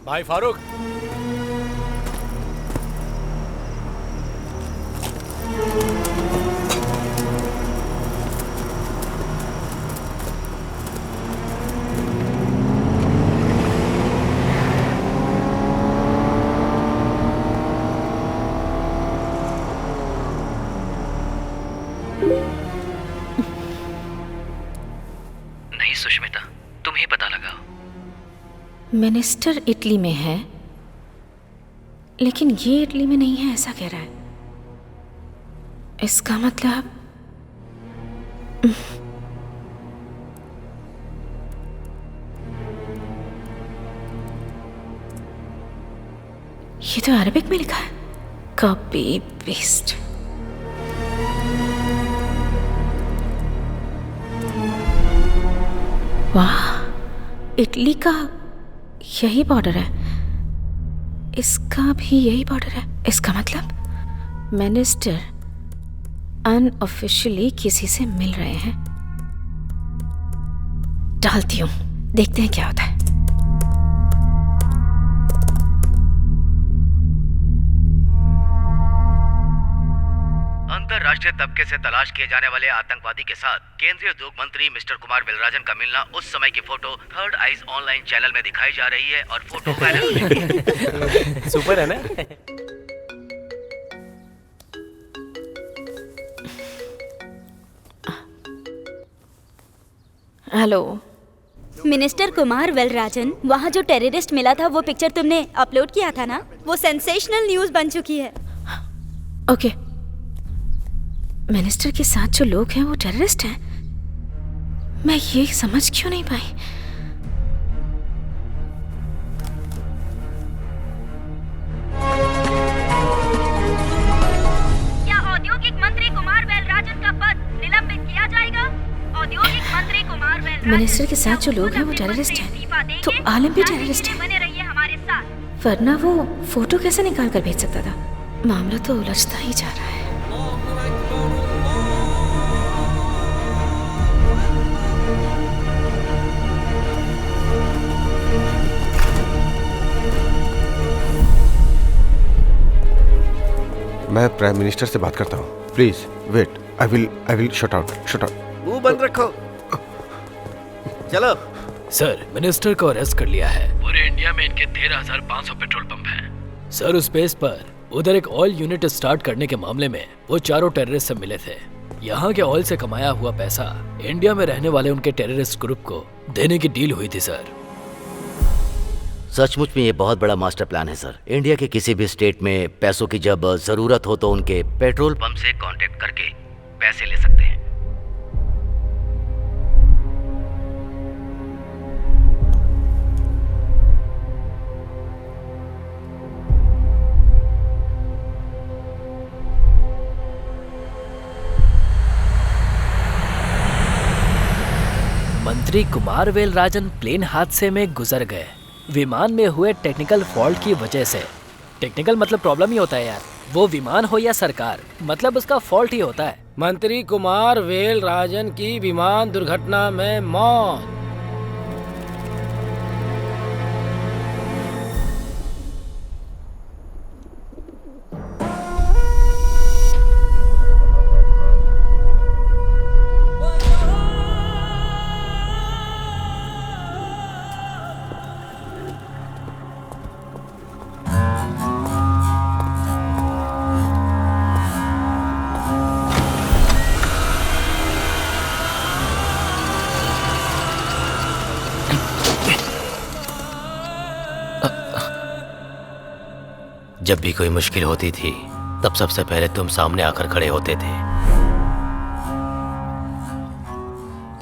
भाई फारूक, नहीं सुष्मिता, तुम ही पता लगाओ। Minister Italy में है, लेकिन ये इटली में नहीं है ऐसा कह रहा है। इसका मतलब ये तो अरबिक में लिखा है, कॉपी पेस्ट। वाह, इटली का यही बॉर्डर है, इसका भी यही बॉर्डर है। इसका मतलब मिनिस्टर अनऑफिशियली किसी से मिल रहे हैं। डालती हूँ, देखते हैं क्या होता है। अंतरराष्ट्रीय तबके से तलाश किए जाने वाले आतंकवादी के साथ केंद्रीय उद्योग मंत्री मिस्टर कुमार वेलराजन का मिलना, उस समय की photo third eyes online channel में दिखाई जा रही है और फोटो वायरल। सुपर है ना? हेलो मिनिस्टर कुमार वेलराजन, वहाँ जो टेररिस्ट मिला था वो पिक्चर तुमने अपलोड किया था ना, वो सेंसेशनल न्यूज़ बन चुकी है। ओके, मिनिस्टर के साथ जो लोग हैं वो टेररिस्ट हैं? मैं ये समझ क्यों नहीं पाई? क्या औद्योगिक मंत्री कुमार वेलराजन का पद निलंबित किया जाएगा? औद्योगिक मंत्री कुमार वेलराजन, मिनिस्टर के साथ जो लोग हैं वो टेररिस्ट हैं, तो आलम भी टेररिस्ट है, बने रहिए हमारे साथ। वरना वो फोटो कैसे निकाल कर भेज सकता था? मामला तो उलझता ही जा रहा है। मैं प्राइम मिनिस्टर से बात करता हूँ। Please wait, I will shut out. मुंह बंद रखो। चलो। सर, मिनिस्टर को अरेस्ट कर लिया है। पूरे इंडिया में इनके 13,500 पेट्रोल पंप हैं। सर, उस बेस पर उधर एक ऑयल यूनिट स्टार्ट करने के मामले में वो चारों टेररिस्ट से मिले थे। यहाँ के ऑयल से कमाया हुआ पैसा इंडिया में रहने वाले उनके टेररिस्ट ग्रुप को देने की डील हुई थी सर। सचमुच में ये बहुत बड़ा मास्टर प्लान है सर। इंडिया के किसी भी स्टेट में पैसों की जब जरूरत हो तो उनके पेट्रोल पंप से कांटेक्ट करके पैसे ले सकते हैं। मंत्री कुमार वेलराजन प्लेन हादसे में गुजर गए। विमान में हुए टेक्निकल फॉल्ट की वजह से। टेक्निकल मतलब प्रॉब्लम ही होता है यार, वो विमान हो या सरकार, मतलब उसका फॉल्ट ही होता है। मंत्री कुमार वेलराजन की विमान दुर्घटना में मौत। जब भी कोई मुश्किल होती थी तब सबसे पहले तुम सामने आकर खड़े होते थे,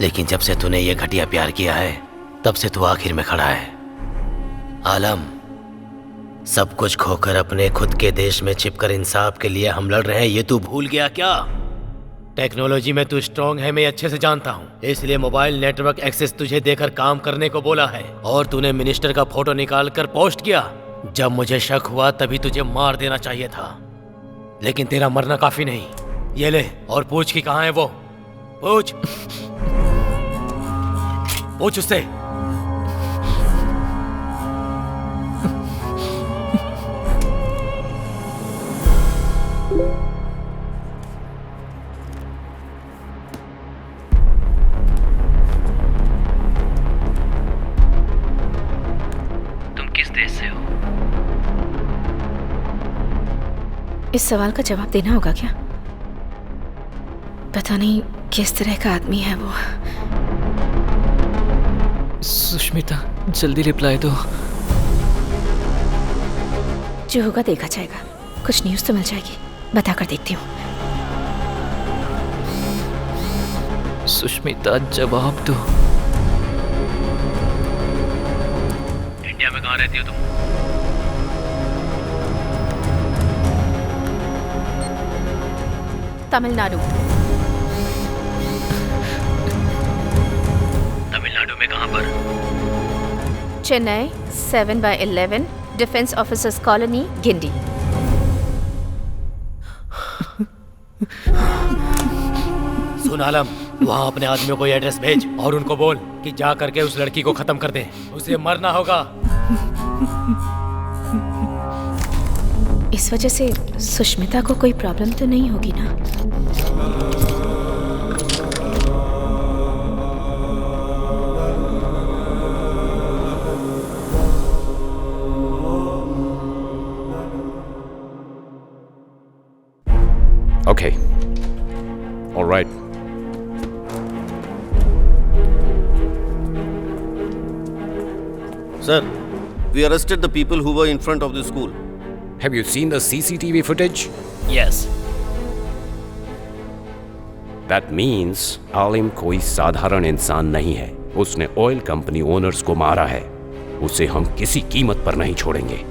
लेकिन जब से तूने ये घटिया प्यार किया है तब से तू आखिर में खड़ा है। आलम, सब कुछ खोकर अपने खुद के देश में छिपकर इंसाफ के लिए हम लड़ रहे हैं, ये तू भूल गया क्या? टेक्नोलॉजी में तू स्ट्रांग है, मैं अच्छे से जानता हूँ, इसलिए मोबाइल नेटवर्क एक्सेस तुझे देकर काम करने को बोला है। और तूने मिनिस्टर का फोटो निकाल कर पोस्ट किया। जब मुझे शक हुआ तभी तुझे मार देना चाहिए था, लेकिन तेरा मरना काफी नहीं। ये ले और पूछ कि कहाँ है वो। पूछ पूछ उससे। तुम किस देश से हो? इस सवाल का जवाब देना होगा क्या? पता नहीं किस तरह का आदमी है वो। सुष्मिता, जल्दी रिप्लाई दो। जो होगा देखा जाएगा, कुछ न्यूज़ तो मिल जाएगी, बताकर देखती हूँ। सुष्मिता, जवाब दो। इंडिया में कहाँ रहती हो तुम? तमिलनाडु। तमिलनाडु में कहाँ पर? Chennai 7/11 defence officers colony, Guindy. सुन आलम, वहाँ अपने आदमियों को ये एड्रेस भेज और उनको बोल कि जा करके उस लड़की को खत्म कर दे, उसे मरना होगा। इस वजह से सुष्मिता को कोई प्रॉब्लम तो नहीं होगी ना? Okay. All right. Sir, we arrested the people who were in front of the school. Have you seen the CCTV footage? Yes. That means आलिम कोई साधारण इंसान नहीं है। उसने ऑयल कंपनी ओनर्स को मारा है। उसे हम किसी कीमत पर नहीं छोड़ेंगे।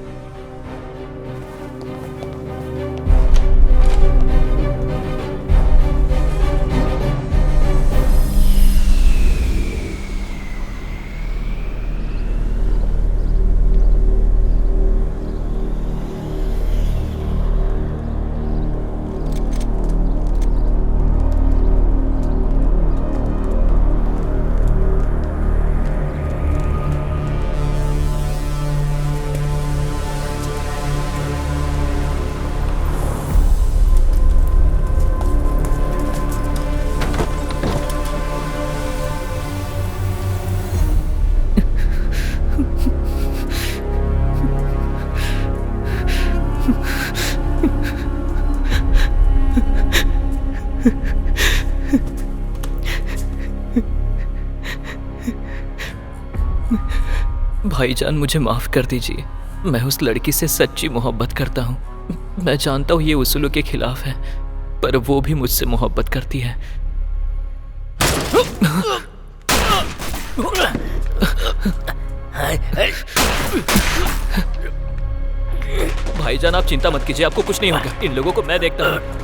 भाईजान, मुझे माफ कर दीजिए। मैं उस लड़की से सच्ची मोहब्बत करता हूँ। मैं जानता हूँ ये उसूलों के खिलाफ है, पर वो भी मुझसे मोहब्बत करती है। भाईजान, आप चिंता मत कीजिए, आपको कुछ नहीं होगा। इन लोगों को मैं देखता हूँ।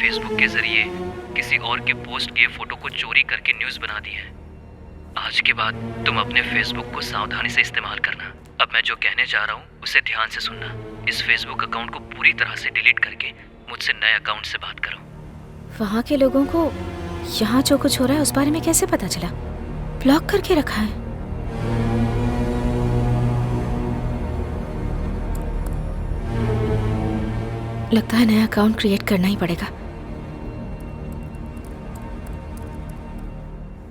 फेसबुक के जरिए किसी और के पोस्ट किए फोटो को चोरी करके न्यूज़ बना दी है। आज के बाद तुम अपने फेसबुक को सावधानी से इस्तेमाल करना। अब मैं जो कहने जा रहा हूँ उसे ध्यान से सुनना। इस फेसबुक अकाउंट को पूरी तरह से डिलीट करके मुझसे नए अकाउंट से बात करो। वहाँ के लोगों को यहाँ जो कुछ हो रहा है उस बारे में कैसे पता चला? ब्लॉक करके रखा है। लगता है नया अकाउंट क्रिएट करना ही पड़ेगा।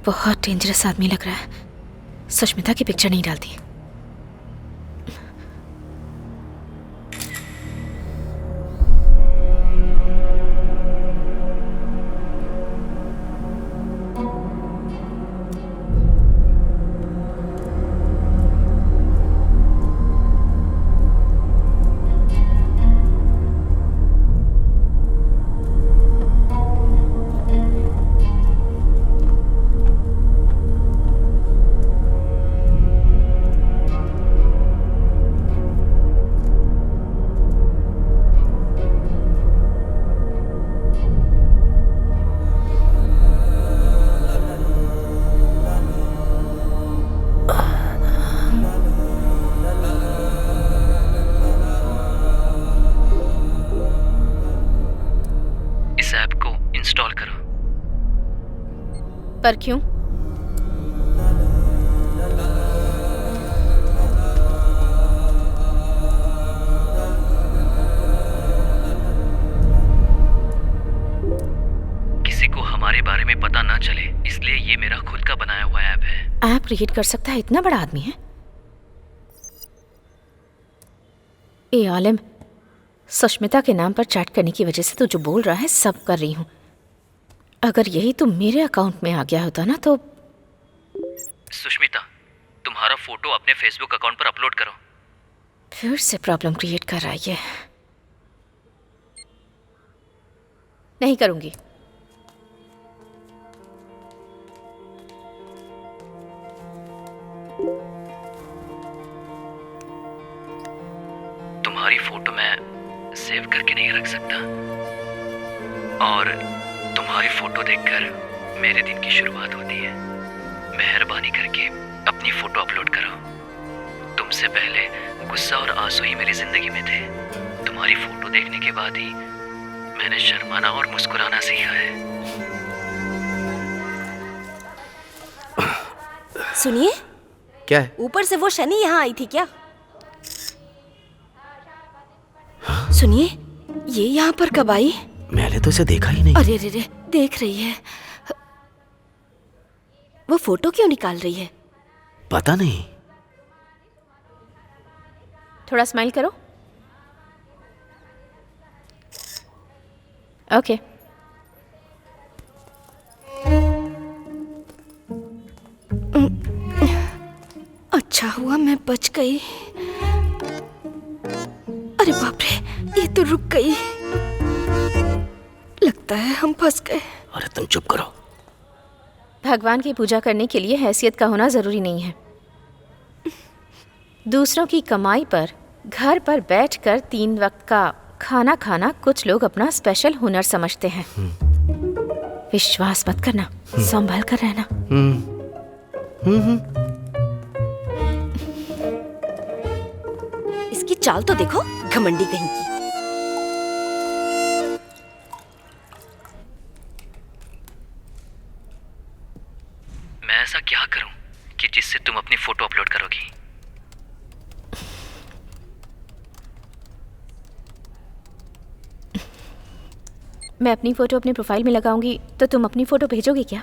बहुत डेंजरस आदमी लग रहा है। सुष्मिता की पिक्चर नहीं डालती। पर क्यों? किसी को हमारे बारे में पता ना चले इसलिए ये मेरा खुद का बनाया हुआ ऐप है। ऐप क्रिएट कर सकता है? इतना बड़ा आदमी है? ए आलिम, सुष्मिता के नाम पर चैट करने की वजह से तू जो बोल रहा है सब कर रही हूँ। अगर यही तुम मेरे अकाउंट में आ गया होता ना तो। सुष्मिता, तुम्हारा फोटो अपने फेसबुक अकाउंट पर अपलोड करो। फिर से प्रॉब्लम क्रिएट कर रहा है ये। नहीं करूंगी। तुम्हारी फोटो मैं सेव करके नहीं रख सकता और तुम्हारी फोटो देखकर मेरे दिन की शुरुआत होती है। मेहरबानी करके अपनी फोटो अपलोड करो। तुमसे पहले गुस्सा और आंसू ही मेरी जिंदगी में थे। तुम्हारी फोटो देखने के बाद ही मैंने शर्माना और मुस्कुराना सीखा है। सुनिए, क्या है? ऊपर से वो शनि यहाँ आई थी क्या? सुनिए, ये यहाँ पर कब आई? मैंने तो इसे देखा ही नहीं। अरे रे रे, देख रही है। वो फोटो क्यों निकाल रही है? पता नहीं। थोड़ा स्माइल करो। ओके। अच्छा हुआ मैं बच गई। अरे बाप रे, ये तो रुक गई। लगता है हम फंस गए। अरे तुम चुप करो। भगवान की पूजा करने के लिए हैसियत का होना जरूरी नहीं है। दूसरों की कमाई पर घर पर बैठकर 3 वक्त का खाना खाना कुछ लोग अपना स्पेशल हुनर समझते हैं। विश्वास मत करना, संभल कर रहना। इसकी चाल तो देखो, घमंडी कहीं की। मैं ऐसा क्या करूं कि जिससे तुम अपनी फोटो अपलोड करोगी? मैं अपनी फोटो अपने प्रोफाइल में लगाऊंगी तो तुम अपनी फोटो भेजोगे क्या?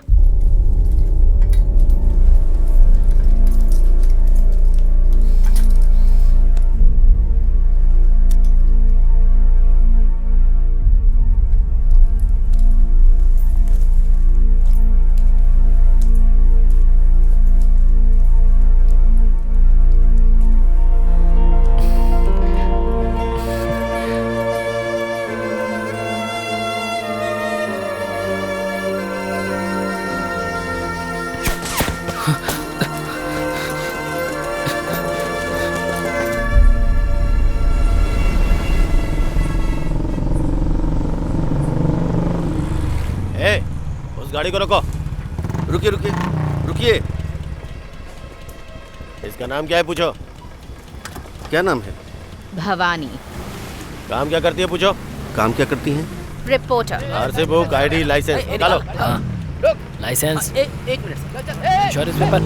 गाड़ी को रोको। रुकिए रुकिए रुकिए। इसका नाम क्या है पूछो। क्या नाम है? भवानी। काम क्या करती है पूछो। काम क्या करती हैं? Reporter. RC book, ID, license निकालो। लाइसेंस, एक मिनट। Insurance paper.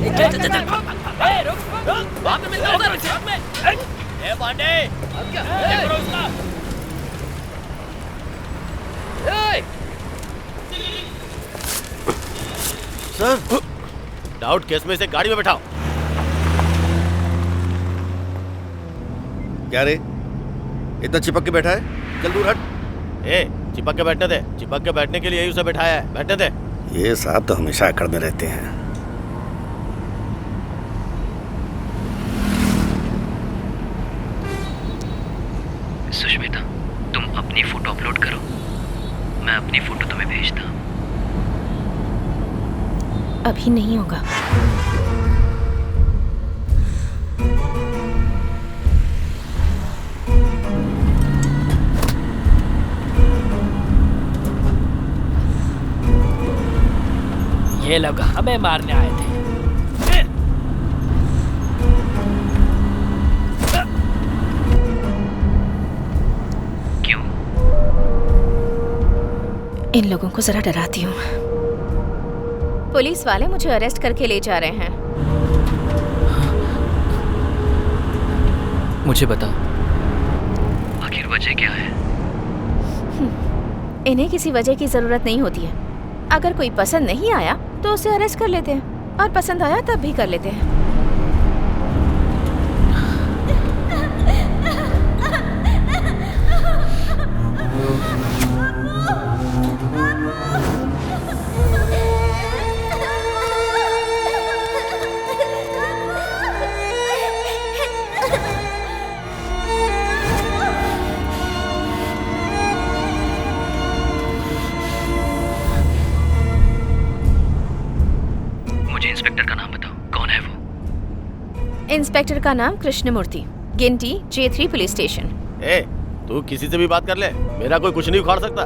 वहाँ पे मिलता होगा रिसोर्ट में। ए पांडे, क्या करो उसका? सर, डाउट केस में इसे गाड़ी में बैठाओ। क्या रे, इतना चिपक के बैठा है? चल दूर हट। ए, चिपक के बैठने दे। चिपक के बैठने के लिए ही उसे बैठाया है, बैठने दे। ये साहब तो हमेशा अकड़ने रहते हैं। सुष्मिता, तुम अपनी फोटो अपलोड करो, मैं अपनी फोटो तुम्हें भेजता हूँ। अभी नहीं होगा। ये लोग हमें मारने आए थे। क्यों? इन लोगों को जरा डराती हूँ। पुलिस वाले मुझे अरेस्ट करके ले जा रहे हैं। मुझे बताओ, आखिर वजह क्या है? इन्हें किसी वजह की जरूरत नहीं होती है। अगर कोई पसंद नहीं आया तो उसे अरेस्ट कर लेते हैं, और पसंद आया तब भी कर लेते हैं। इंस्पेक्टर का नाम बताओ, कौन है वो? इंस्पेक्टर का नाम कृष्णमूर्ति, गिनटी J3 पुलिस स्टेशन। ए, तू किसी से भी बात कर ले, मेरा कोई कुछ नहीं उखाड़ सकता।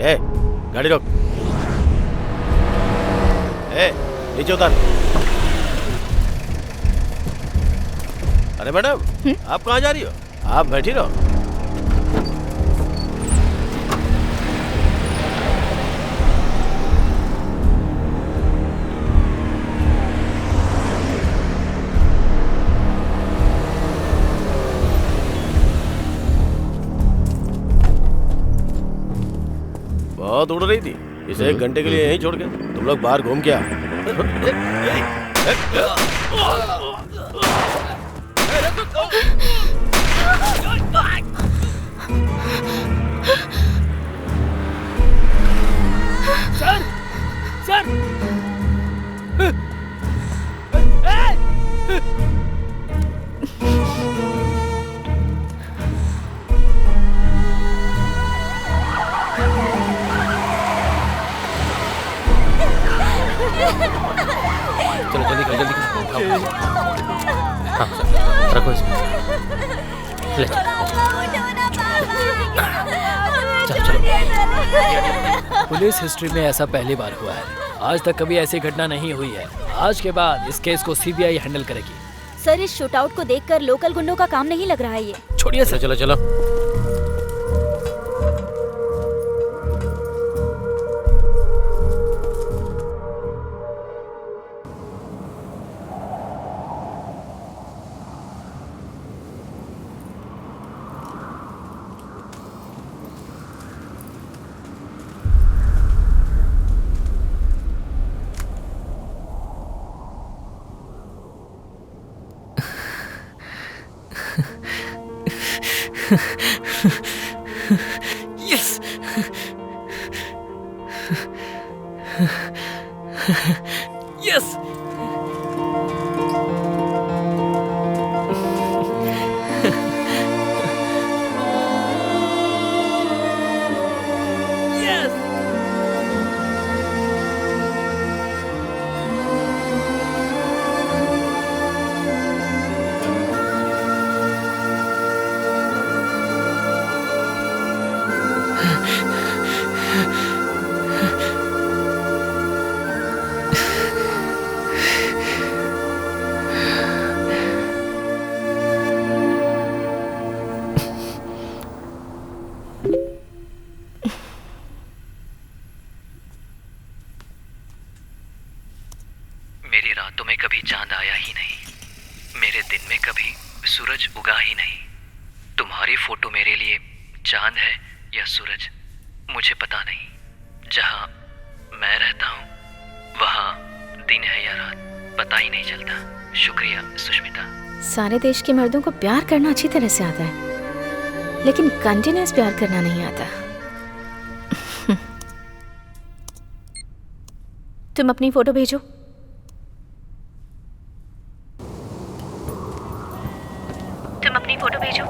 ए, गाड़ी रोक। ए, नीचे उतर। अरे मैडम, आप कहाँ जा रही हो? आप बैठी रहो। बहुत उड़ रही थी, इसे 1 घंटे के लिए यहीं छोड़ के तुम लोग बाहर घूम के आओ। सर, सर, चलो जल्दी करो, जल्दी करो। हाँ, रखो इसको। ले। चलो, चलो। पुलिस हिस्ट्री में ऐसा पहली बार हुआ है। आज तक कभी ऐसी घटना नहीं हुई है। आज के बाद इस केस को CBI हैंडल करेगी। सर, इस शूटआउट को देखकर लोकल गुंडों का काम नहीं लग रहा है ये। छोड़िए सर। चलो चलो। Yes. Yes. मेरी रातों में कभी चांद आया ही नहीं, मेरे दिन में कभी सूरज उगा ही नहीं। तुम्हारी फोटो मेरे लिए चांद है या सूरज मुझे पता नहीं। जहाँ मैं रहता हूँ वहाँ दिन है या रात पता ही नहीं चलता। शुक्रिया सुष्मिता। सारे देश के मर्दों को प्यार करना अच्छी तरह से आता है, लेकिन कंटिन्यूअस प्यार करना नहीं आता। तुम अपनी फोटो भेजो। तुम अपनी फोटो भेजो।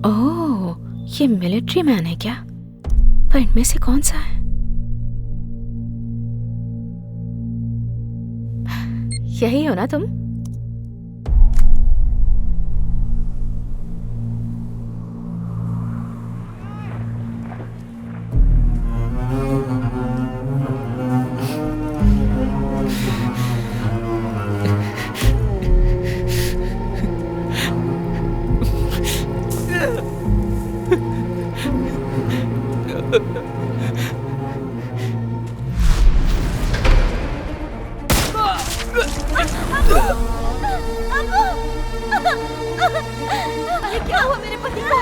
ओह, ये मिलिट्री मैन है क्या? पर इनमें से कौन सा है? यही हो ना तुम? अरे क्या हुआ मेरे पति को?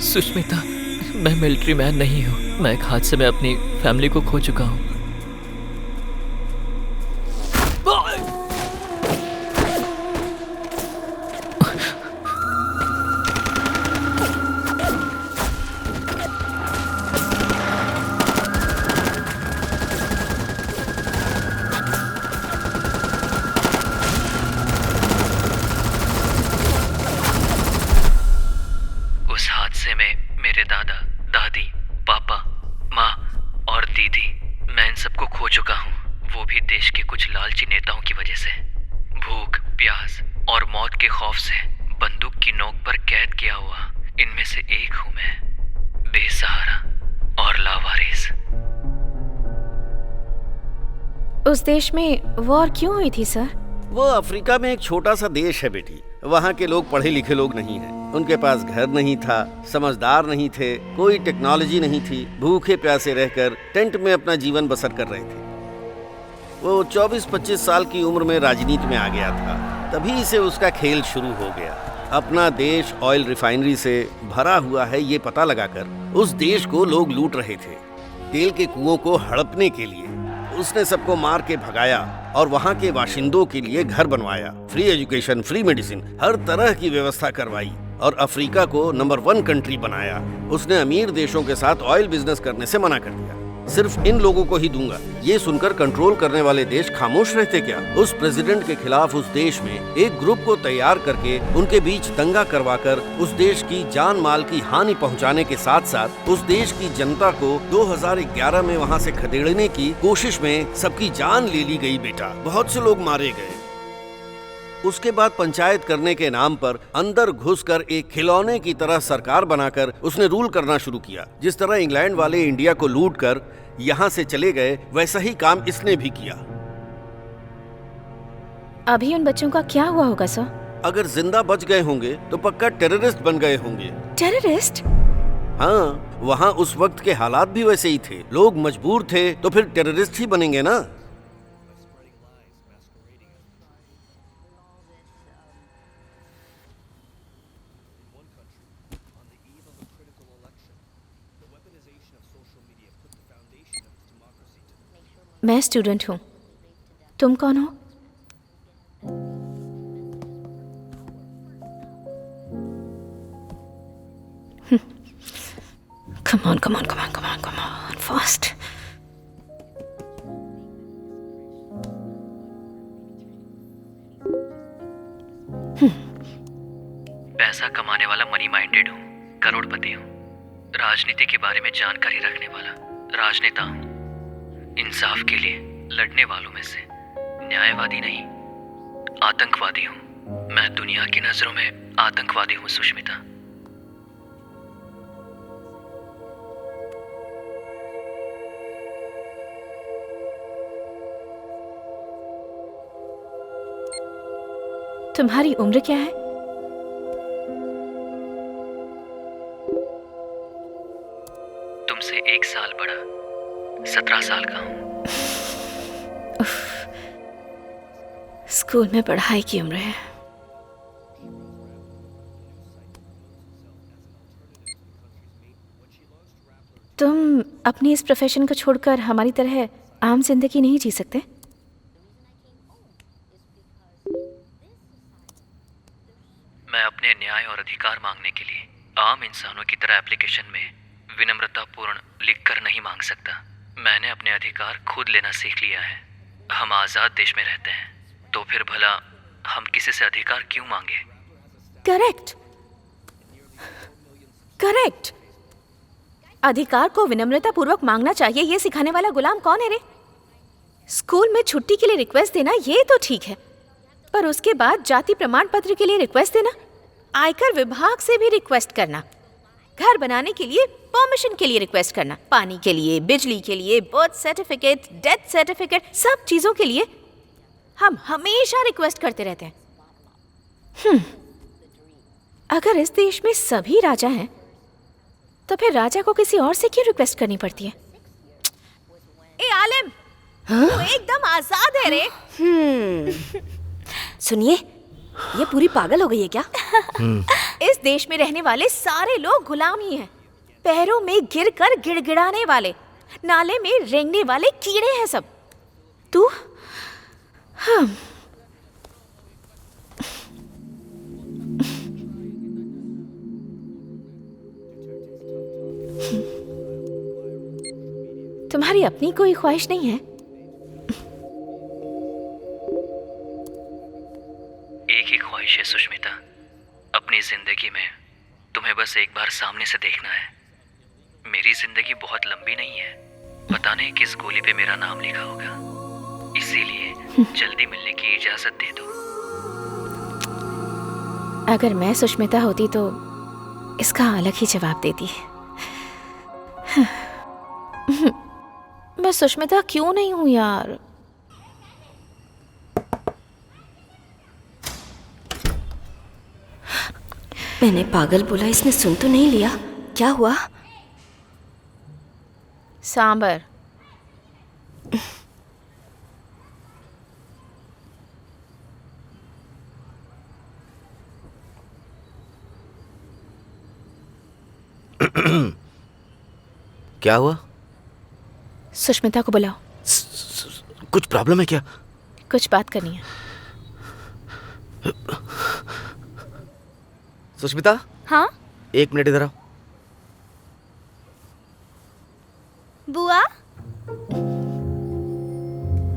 सुष्मिता, मैं मिलिट्री मैन नहीं हूँ। मैं एक हादसे में अपनी फैमिली को खो चुका हूँ। उस हादसे में मेरे दादा, दादी, पापा, माँ और दीदी, मैं इन सबको खो चुका हूँ। वो भी देश के कुछ लालची नेताओं की वजह से। भूख, प्यास और मौत के खौफ से बंदूक की नोक पर कैद किया हुआ इनमें से एक हूँ मैं, बेसहारा और लावारिस। उस देश में वॉर क्यों हुई थी सर? वो अफ्रीका में एक छोटा सा देश है बेटी। वहाँ के लोग पढ़े लिखे लोग नहीं हैं। उनके पास घर नहीं था, समझदार नहीं थे, कोई टेक्नोलॉजी नहीं थी। भूखे प्यासे रहकर टेंट में अपना जीवन बसर कर रहे थे। वो 24-25 साल की उम्र में राजनीति में आ गया था। तभी से उसका खेल शुरू हो गया। अपना देश ऑयल रिफाइनरी से भरा हुआ है ये पता लगाकर उस देश को लोग लूट रहे थे। तेल के कुओं को हड़पने के लिए उसने सबको मार के भगाया और वहाँ के बाशिंदों के लिए घर बनवाया। फ्री एजुकेशन, फ्री मेडिसिन, हर तरह की व्यवस्था करवाई और अफ्रीका को नंबर 1 कंट्री बनाया। उसने अमीर देशों के साथ ऑयल बिजनेस करने से मना कर दिया। सिर्फ इन लोगों को ही दूंगा। ये सुनकर कंट्रोल करने वाले देश खामोश रहते क्या? उस प्रेसिडेंट के खिलाफ उस देश में एक ग्रुप को तैयार करके उनके बीच दंगा करवाकर उस देश की जान माल की हानि पहुंचाने के साथ साथ उस देश की जनता को 2011 में वहां से खदेड़ने की कोशिश में सबकी जान ले ली गई बेटा। बहुत से लोग मारे गए। उसके बाद पंचायत करने के नाम पर अंदर घुसकर एक खिलौने की तरह सरकार बनाकर उसने रूल करना शुरू किया। जिस तरह इंग्लैंड वाले इंडिया को लूट कर यहाँ से चले गए, वैसा ही काम इसने भी किया। अभी उन बच्चों का क्या हुआ होगा सर? अगर जिंदा बच गए होंगे तो पक्का टेररिस्ट बन गए होंगे। टेररिस्ट? हाँ, वहाँ उस वक्त के हालात भी वैसे ही थे। लोग मजबूर थे तो फिर टेररिस्ट ही बनेंगे ना। मैं स्टूडेंट हूँ। तुम कौन हो? Come on, come on, come on, come on, come on, fast. पैसा कमाने वाला मनी माइंडेड हूँ, करोड़पति हूँ, राजनीति के बारे में जानकारी रखने वाला राजनेता हूँ, इंसाफ के लिए लड़ने वालों में से न्यायवादी नहीं, आतंकवादी हूँ। मैं दुनिया की नजरों में आतंकवादी हूँ सुष्मिता। तुम्हारी उम्र क्या है? तुमसे 1 साल बड़ा, 17 साल का हूँ। स्कूल में पढ़ाई की उम्र है। तुम अपनी इस प्रोफेशन को छोड़कर हमारी तरह आम जिंदगी नहीं जी सकते? मैं अपने न्याय और अधिकार मांगने के लिए आम इंसानों की तरह एप्लीकेशन में विनम्रतापूर्ण लिखकर नहीं मांग सकता। मैंने अपने अधिकार खुद लेना सीख लिया है। हम आजाद देश में रहते हैं, तो फिर भला हम किसी से अधिकार क्यों मांगे? Correct, correct. अधिकार को विनम्रता पूर्वक मांगना चाहिए, ये सिखाने वाला गुलाम कौन है रे? स्कूल में छुट्टी के लिए रिक्वेस्ट देना ये तो ठीक है, पर उसके बाद जाति प्रमाण पत्र के लिए रिक्वेस्ट देना, आयकर विभाग से भी रिक्वेस्ट करना, घर बनाने के लिए परमिशन के लिए रिक्वेस्ट करना, पानी के लिए, बिजली के लिए, बर्थ सर्टिफिकेट, डेथ सर्टिफिकेट, सब चीजों के लिए हम हमेशा रिक्वेस्ट करते रहते हैं। अगर इस देश में सभी राजा हैं, तो फिर राजा को किसी और से क्यों रिक्वेस्ट करनी पड़ती है? ए आलिम, तू एकदम आजाद है रे। सुनिए, ये पूरी पागल हो गई है क्या? इस देश में रहने वाले सारे लोग गुलाम ही हैं। पैरों में गिरकर गिड़गिड़ाने वाले, नाले में रेंगने वाले कीड़े हैं सब। तू तुम्हारी अपनी कोई ख्वाहिश नहीं है? एक ही ख्वाहिश है सुष्मिता, अपनी जिंदगी में तुम्हें बस एक बार सामने से देखना है। मेरी जिंदगी बहुत लंबी नहीं है, पता नहीं किस गोली पे मेरा नाम लिखा होगा, इसीलिए जल्दी मिलने की इजाजत दे दो। अगर मैं सुष्मिता होती तो इसका अलग ही जवाब देती। मैं सुष्मिता क्यों नहीं हूं यार? मैंने पागल बोला, इसने सुन तो नहीं लिया। क्या हुआ? सांबर। क्या हुआ? सुष्मिता को बुलाओ। कुछ प्रॉब्लम है क्या? कुछ बात करनी है। सुष्मिता? हाँ? 1 मिनट इधर आओ। बुआ?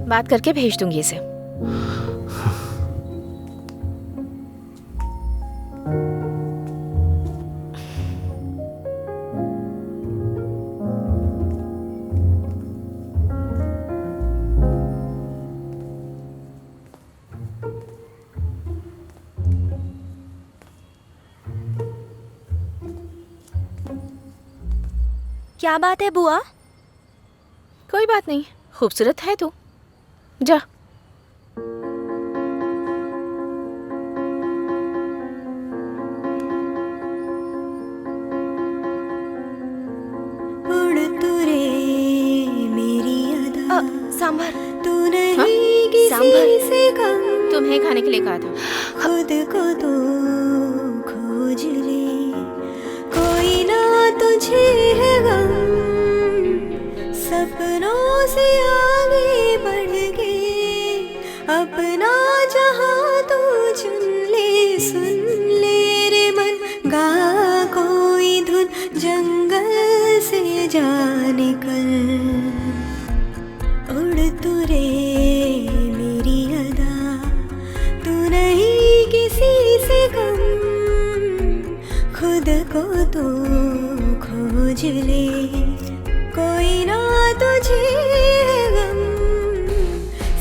बात करके भेज दूंगी इसे। क्या बात है बुआ? कोई बात नहीं, खूबसूरत है तू। जा। सांभर। तू नहीं किसी से कम, तुम्हें खाने के लिए कहा था। खुद को तो खोज ले, कोई ना तुझे है गम, सब सपनों से आगे बढ़ के अपना जहां तू चुन ले, सुन ले रे मन गा कोई धुन, जंगल से जा निकल, उड़ तू रे मेरी अदा, तू नहीं किसी से कम, खुद को तो खोज ले, कोई ना तुझे गम,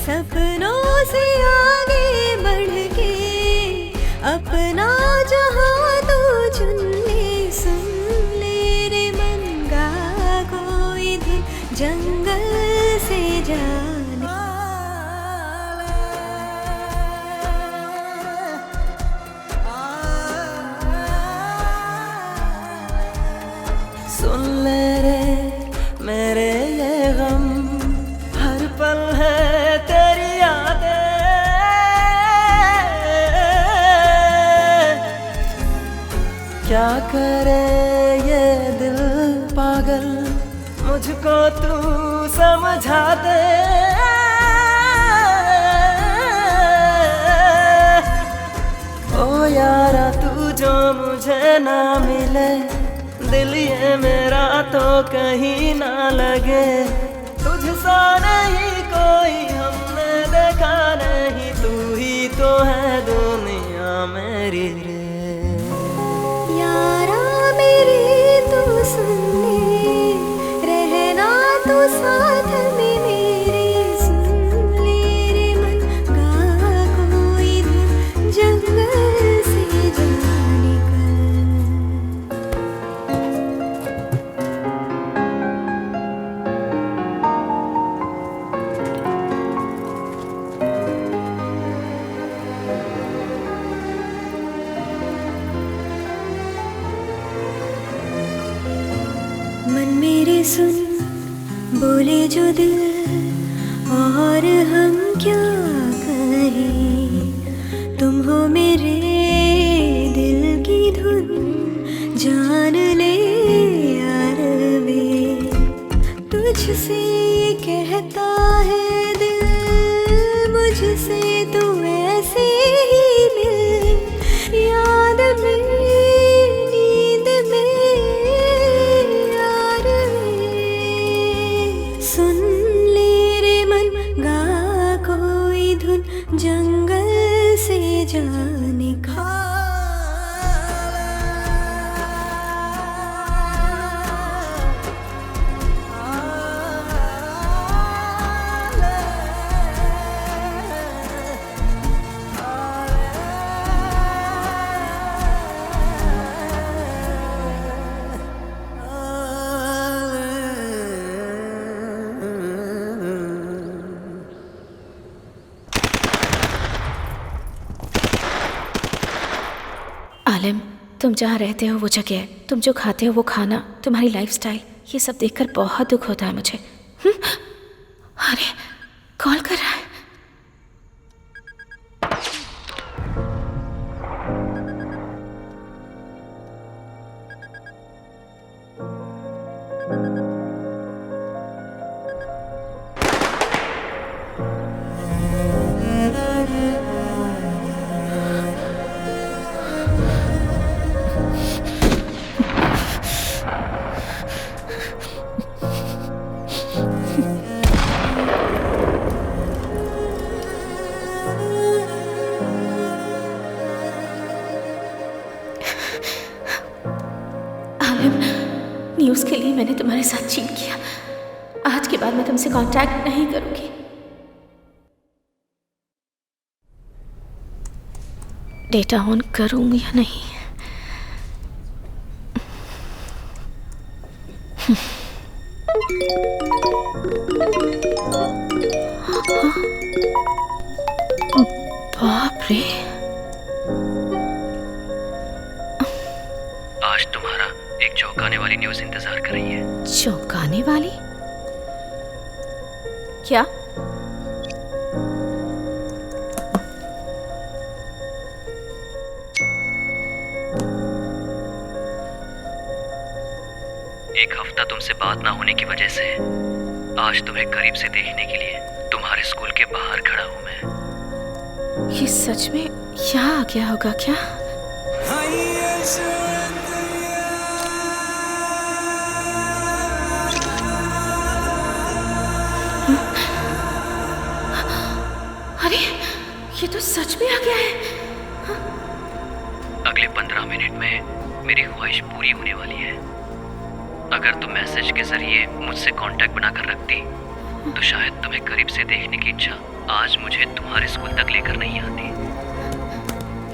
सपनों से आगे बढ़ के अपना जहां तू चुन ले, सुन ले रे मन गा कोई धुन, जंगल से जाने। सुन ले रे मेरे ये गम, हर पल है तेरी यादें, क्या करे ये दिल पागल, मुझको तू समझा दे, ओ यारा तू जो मुझे ना मिले, दिल ये मेरा तो कहीं ना लगे, तुझसा नहीं कोई हमने देखा नहीं, तू ही तो है दुनिया मेरी रे, यारा मेरे तू सुन ले, रहना तू साथ में मेरे, सुन ले रे मन गा कोई धुन, जंगल से जा निकल। मन मेरे सुन बोले जो दिल, और हम क्या कहें, तुम हो मेरे दिल की धुन, जान ले यार वे, तुझसे कहता है दिल, मुझसे तू ऐसे ही मिल, याद में नींद में यार वे, सुन ले रे मन गा कोई धुन, जंगल से जा निकल। आलिम, तुम जहाँ रहते हो वो जगह, तुम जो खाते हो वो खाना, तुम्हारी लाइफस्टाइल, ये सब देखकर बहुत दुख होता है मुझे। अरे कॉल कर रहा है। न्यूज़ के लिए मैंने तुम्हारे साथ चीट किया, आज के बाद मैं तुमसे कांटेक्ट नहीं करूंगी। डेटा ऑन करूंगी या नहीं? बाप रे, आज तुम्हारा एक चौंकाने वाली न्यूज़ इंतजार कर रही है। चौंकाने वाली? क्या? एक हफ्ता तुमसे बात ना होने की वजह से आज तुम्हें करीब से देखने के लिए तुम्हारे स्कूल के बाहर खड़ा हूँ मैं। ये सच में यहाँ आ गया होगा क्या? अरे ये तो सच में आ गया है। अगले 15 मिनट में मेरी ख्वाहिश पूरी होने वाली है। अगर तुम मैसेज के जरिए मुझसे कांटेक्ट बनाकर रखती तो शायद तुम्हें करीब से देखने की इच्छा आज मुझे तुम्हारे स्कूल तक लेकर नहीं आती।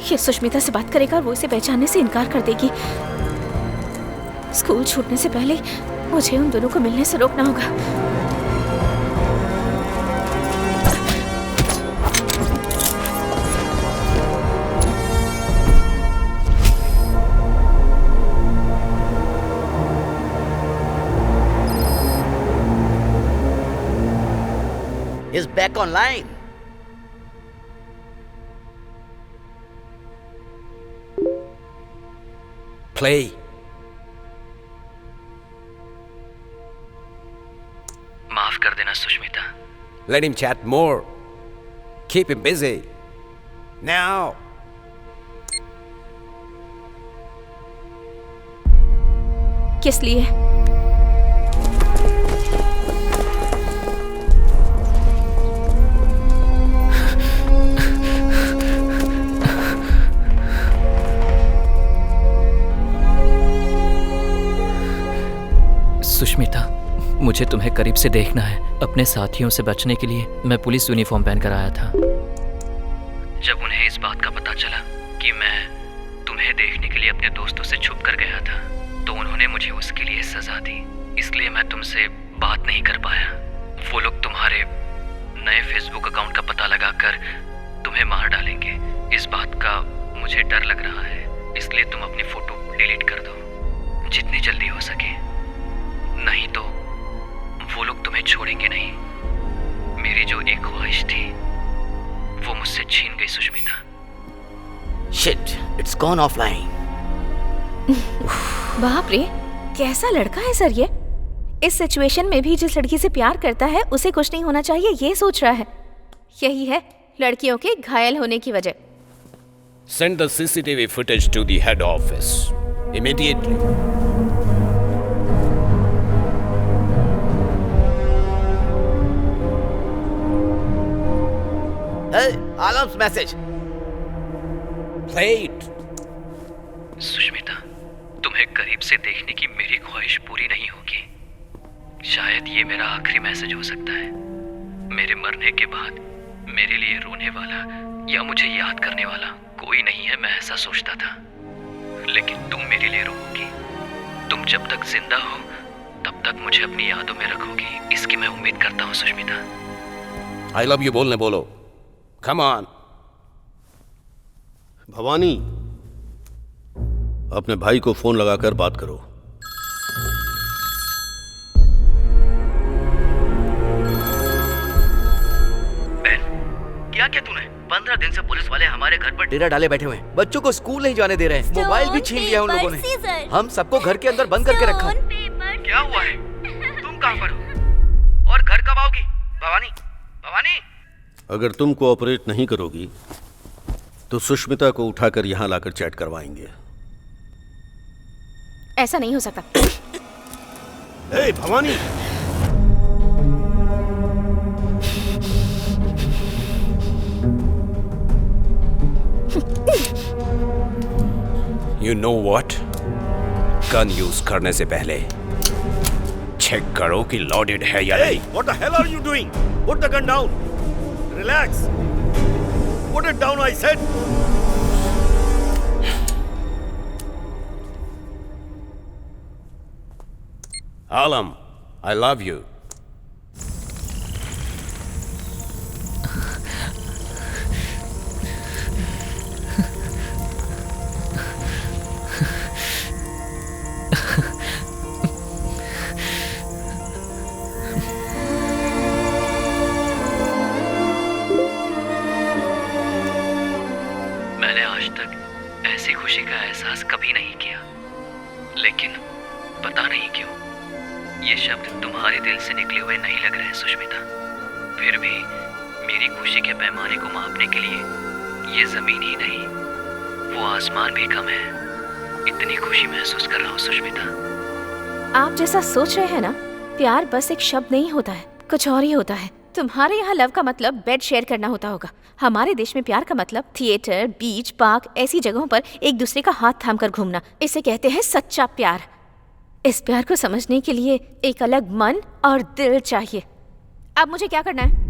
ये सुष्मिता से बात करेगा और वो इसे पहचानने से इनकार कर देगी। स्कूल छूटने से पहले मुझे उन दोनों को मिलने से रोकना होगा। Is back online. Play. माफ कर देना Sushmita. Let him chat more. Keep him busy. Now. किस लिए? सुष्मिता, मुझे तुम्हें करीब से देखना है। अपने साथियों से बचने के लिए मैं पुलिस यूनिफॉर्म पहनकर आया था। जब उन्हें इस बात का पता चला कि मैं तुम्हें देखने के लिए अपने दोस्तों से छुप कर गया था तो उन्होंने मुझे उसके लिए सजा दी। इसलिए मैं तुमसे बात नहीं कर पाया। वो लोग तुम्हारे नए फेसबुक अकाउंट का पता लगाकर तुम्हें मार डालेंगे। इस बात का मुझे डर लग रहा है, इसलिए तुम अपनी फोटो डिलीट कर दो जितनी जल्दी हो सके, नहीं तो वो लोग तुम्हें छोड़ेंगे नहीं। मेरी जो एक ख्वाहिश थी वो मुझसे छीन गई Sushmita. Shit, it's gone offline. बाप रे, कैसा लड़का है सर ये। इस सिचुएशन में भी जिस लड़की से प्यार करता है उसे कुछ नहीं होना चाहिए ये सोच रहा है। यही है लड़कियों के घायल होने की वजह। Send the CCTV footage to the head office immediately. Hey, Alam's message. Play it. Sushmita, तुम्हें करीब से देखने की मेरी ख्वाहिश पूरी नहीं होगी। शायद ये मेरा आखिरी मैसेज हो सकता है। मेरे मरने के बाद मेरे लिए रोने वाला या मुझे याद करने वाला कोई नहीं है, मैं ऐसा सोचता था। लेकिन तुम मेरे लिए रोओगी। तुम जब तक जिंदा हो तब तक मुझे अपनी यादों में रखोगी, इसकी मैं उम्मीद करता हूँ सुष्मिता। I love you बोलने बोलो। Come on. भवानी, अपने भाई को फोन लगाकर बात करो। क्या तूने? 15 दिन से पुलिस वाले हमारे घर पर डेरा डाले बैठे हुए हैं। बच्चों को स्कूल नहीं जाने दे रहे हैं। मोबाइल भी छीन लिया उन लोगों ने। हम सबको घर के अंदर बंद करके रखा। क्या हुआ है? तुम कहाँ पर हो? और घर कब आओगी? भवानी, भवानी। अगर तुम कोऑपरेट नहीं करोगी तो सुष्मिता को उठाकर यहाँ लाकर चैट करवाएंगे। ऐसा नहीं हो सकता। ए, Bhavani. You know what? Gun use करने से पहले चेक करो कि लोडेड है या नहीं। What the hell are you doing? Put the gun down. Relax. Put it down, I said. Alam, I love you. मैंने आज तक ऐसी खुशी का एहसास कभी नहीं किया, लेकिन पता नहीं क्यों ये शब्द तुम्हारे दिल से सुष्मिता, फिर भी मेरी खुशी के पैमाने को मापने के लिए ये जमीन ही नहीं, वो आसमान भी कम है। इतनी खुशी महसूस कर रहा हूँ सुष्मिता। आप जैसा सोच रहे हैं ना, प्यार बस एक शब्द नहीं होता है, कुछ और ही होता है। तुम्हारे यहाँ लव का मतलब बेड शेयर करना होता होगा। हमारे देश में प्यार का मतलब थिएटर, बीच, पार्क, ऐसी जगहों पर एक दूसरे का हाथ थाम कर घूमना। इसे कहते हैं सच्चा प्यार। इस प्यार को समझने के लिए एक अलग मन और दिल चाहिए। अब मुझे क्या करना है?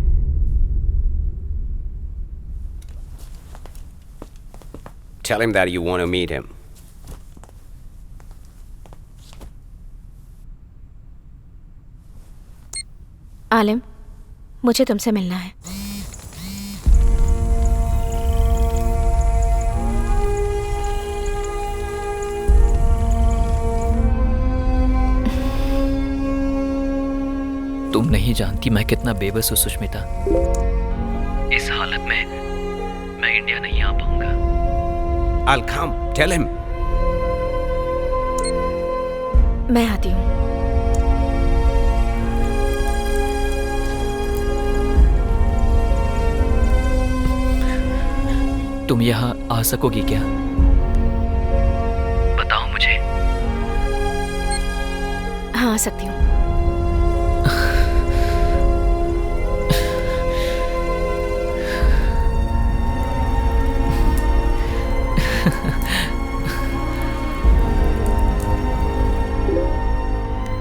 Tell him that you want to meet him. आलिम, मुझे तुमसे मिलना है। तुम नहीं जानती मैं कितना बेबस हूँ सुष्मिता। इस हालत में मैं इंडिया नहीं आ पाऊंगा। I'll come. Tell him. मैं आती हूँ। तुम यहाँ आ सकोगी क्या? बताओ मुझे। हाँ, आ सकती हूँ।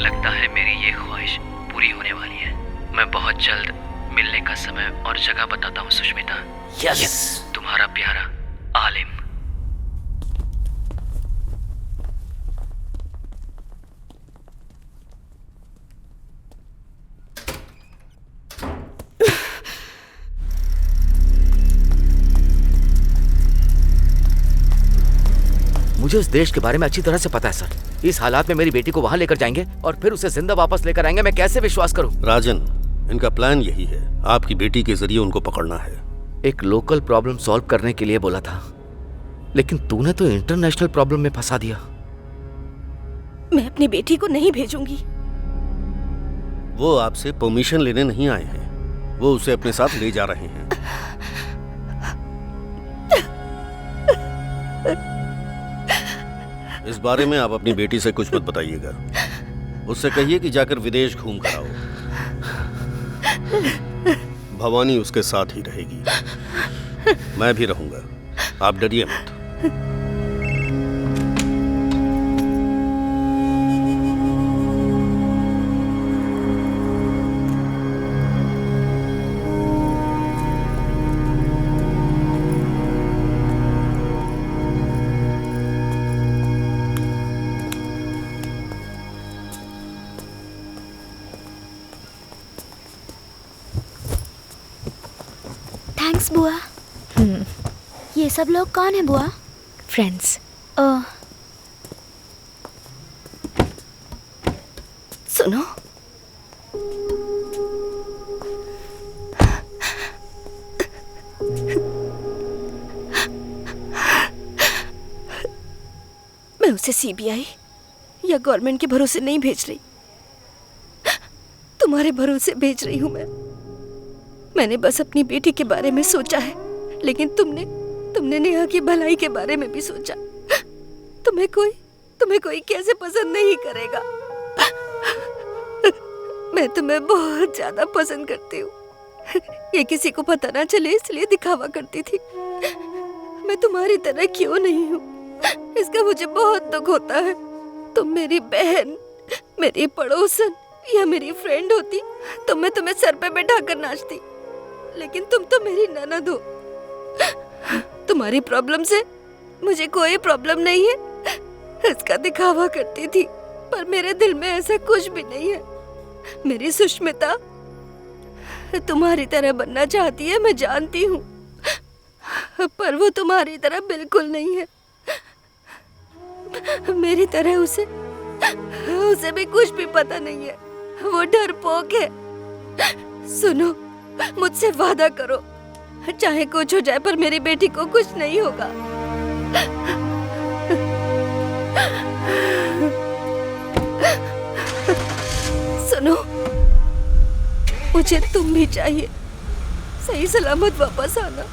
लगता है मेरी ये ख्वाहिश पूरी होने वाली है। मैं बहुत जल्द मिलने का समय और जगह बताता हूँ सुष्मिता। Yes. तुम्हारा प्यारा आलिम। मुझे इस देश के बारे में अच्छी तरह से पता है सर। इस हालात में मेरी बेटी को वहाँ लेकर जाएंगे और फिर उसे जिंदा वापस लेकर आएंगे। मैं कैसे विश्वास करूँ? राजन, इनका प्लान यही है, आपकी बेटी के जरिए उनको पकड़ना है। एक लोकल प्रॉब्लम सॉल्व करने के लिए बोला था, लेकिन तूने तो इंटरनेशनल प्रॉब्लम में फंसा दिया। मैं अपनी बेटी को नहीं भेजूंगी। वो आपसे परमिशन लेने नहीं आए हैं, वो उसे अपने साथ ले जा रहे हैं। इस बारे में आप अपनी बेटी से कुछ मत बताइएगा। उससे कहिए कि जाकर विदेश घूम कर आओ। भवानी उसके साथ ही रहेगी, मैं भी रहूंगा। आप डरिए मत। थैंक्स बुआ। ये सब लोग कौन है बुआ? फ्रेंड्स। ओह, सुनो, मैं उसे सीबीआई या गवर्नमेंट के भरोसे नहीं भेज रही, तुम्हारे भरोसे भेज रही हूं मैं। मैंने बस अपनी बेटी के बारे में सोचा है, लेकिन तुमने नेहा की भलाई के बारे में भी सोचा। तुम्हें कोई कैसे पसंद नहीं करेगा? मैं तुम्हें बहुत ज्यादा पसंद करती हूँ। ये किसी को पता ना चले इसलिए दिखावा करती थी। मैं तुम्हारी तरह क्यों नहीं हूँ, इसका मुझे बहुत दुख होता है। तुम मेरी बहन, मेरी पड़ोसन या मेरी फ्रेंड होती तो मैं तुम्हें सर पे बैठा कर नाचती, लेकिन तुम तो मेरी ननद हो। तुम्हारी प्रॉब्लम से मुझे कोई प्रॉब्लम नहीं है, इसका दिखावा करती थी, पर मेरे दिल में ऐसा कुछ भी नहीं है। मेरी सुष्मिता तुम्हारी तरह बनना चाहती है, मैं जानती हूँ, पर वो तुम्हारी तरह बिल्कुल नहीं है। मेरी तरह उसे भी कुछ भी पता नहीं है, वो डरपोक है। सुनो, मुझसे वादा करो, चाहे कुछ हो जाए पर मेरी बेटी को कुछ नहीं होगा। सुनो, मुझे तुम भी चाहिए। सही सलामत वापस आना।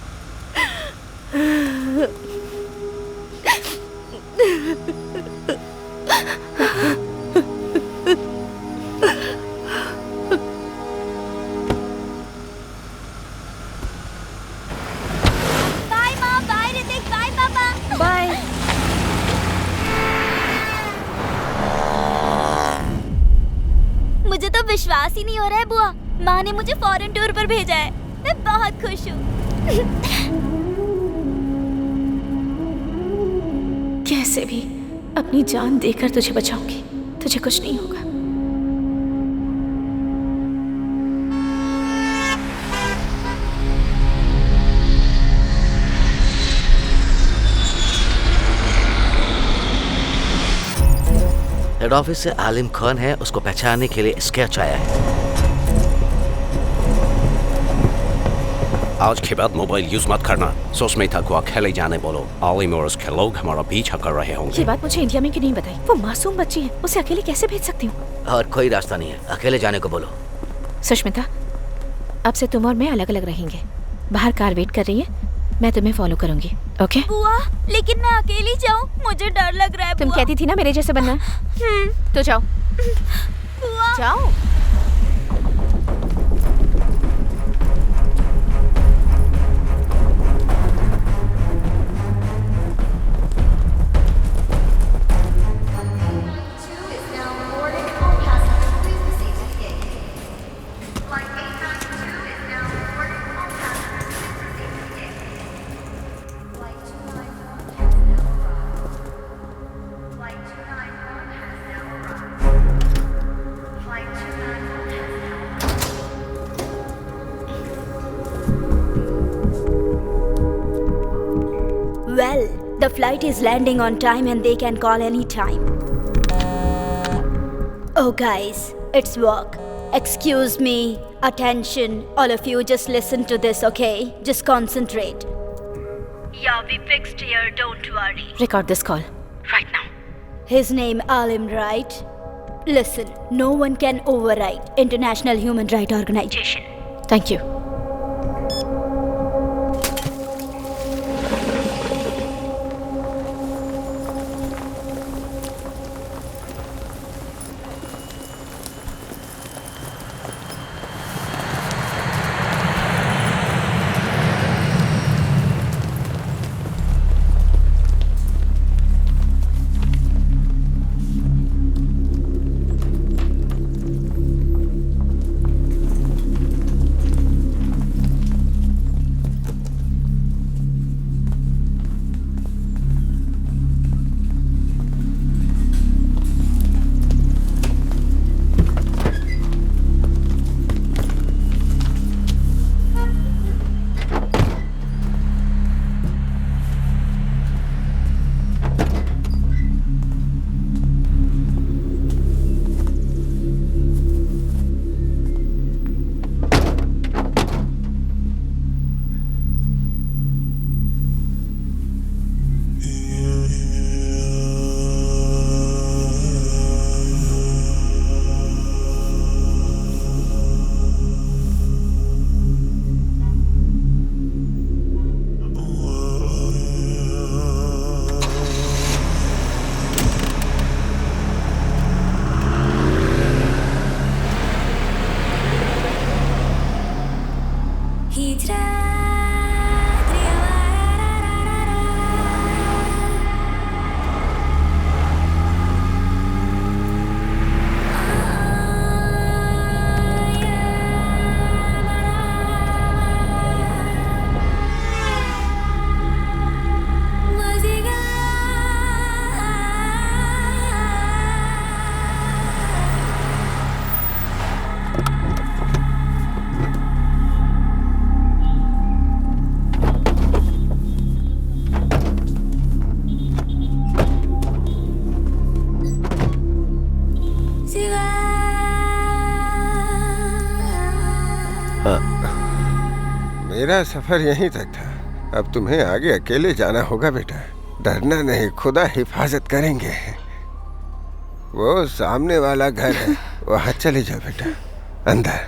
बाय माँ, बाय ऋतिक, बाय पापा। बाय। मुझे तो विश्वास ही नहीं हो रहा है बुआ, माँ ने मुझे फॉरेन टूर पर भेजा है। मैं बहुत खुश हूँ। कैसे भी अपनी जान देकर तुझे बचाऊंगी, तुझे कुछ नहीं होगा। हेड ऑफिस से आलिम खान है, उसको पहचानने के लिए स्केच आया है। आज के बाद मोबाइल यूज मत करना। सुष्मिता को अकेले जाने बोलो। आलिम और उसके लोग हमारा पीछा कर रहे होंगे। ये बात मुझे इंडिया में क्यों नहीं बताई? वो मासूम बच्ची है, उसे अकेले कैसे भेज सकती हूँ? और कोई रास्ता नहीं है, अकेले जाने को बोलो। सुष्मिता, अब से तुम और मैं अलग अलग रहेंगे। बाहर कार वेट कर रही है, मैं तुम्हें फॉलो करूंगी। ओके? बुआ, लेकिन मैं अकेली जाऊँ, मुझे डर लग रहा है। तुम कहती थी ना मेरे जैसे बनना। तो जाओ। बुआ। जाओ। Well, the flight is landing on time and they can call any time. Oh guys, it's work. Excuse me. Attention, all of you, just listen to this, okay? Just concentrate. Yeah, we fixed here, don't worry. Record this call right now. His name Alim, right? Listen, no one can override International Human Rights Organization. Thank you. मेरा सफर यहीं तक था। अब तुम्हें आगे अकेले जाना होगा बेटा। डरना नहीं, खुदा हिफाजत करेंगे। वो सामने वाला घर है, वहाँ चले जाओ बेटा, अंदर।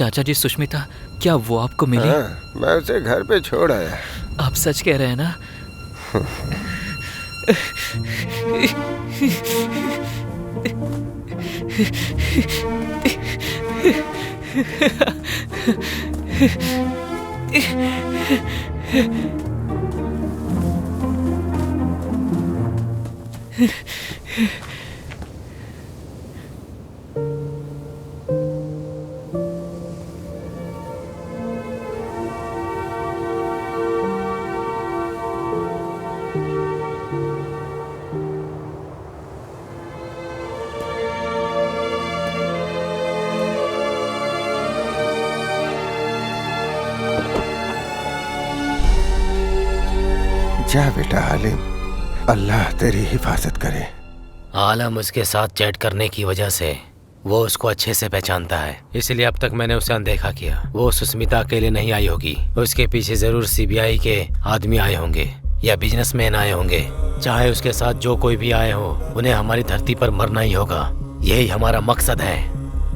चाचा जी, सुष्मिता, क्या वो आपको मिली? हाँ, मैं उसे घर पे छोड़ आया। आप सच कह रहे हैं ना? जा बेटा आलिम, अल्लाह तेरी हिफाजत करे। आलम उसके साथ चैट करने की वजह से वो उसको अच्छे से पहचानता है, इसलिए अब तक मैंने उसे अनदेखा किया। वो सुष्मिता अकेले नहीं आई होगी, उसके पीछे जरूर सीबीआई के आदमी आए होंगे या बिजनेसमैन आए होंगे। चाहे उसके साथ जो कोई भी आए हो, उन्हें हमारी धरती पर मरना ही होगा। यही हमारा मकसद है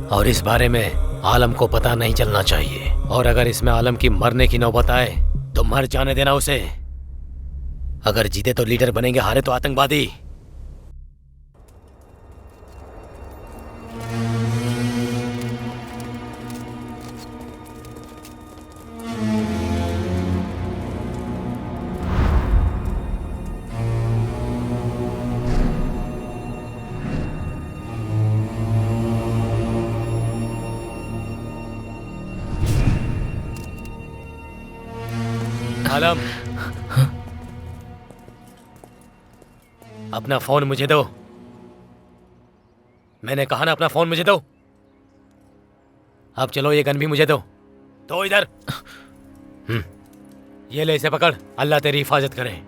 और इस बारे में आलम को पता नहीं चलना चाहिए। और अगर इसमें आलम की मरने की नौबत आए तो मर जाने देना उसे। अगर जीते तो लीडर बनेंगे, हारे तो आतंकवादी। आलम, अपना फोन मुझे दो। मैंने कहा ना, अपना फोन मुझे दो। अब चलो, ये गन भी मुझे दो। तो इधर ये ले, इसे पकड़। अल्लाह तेरी हिफाजत करे।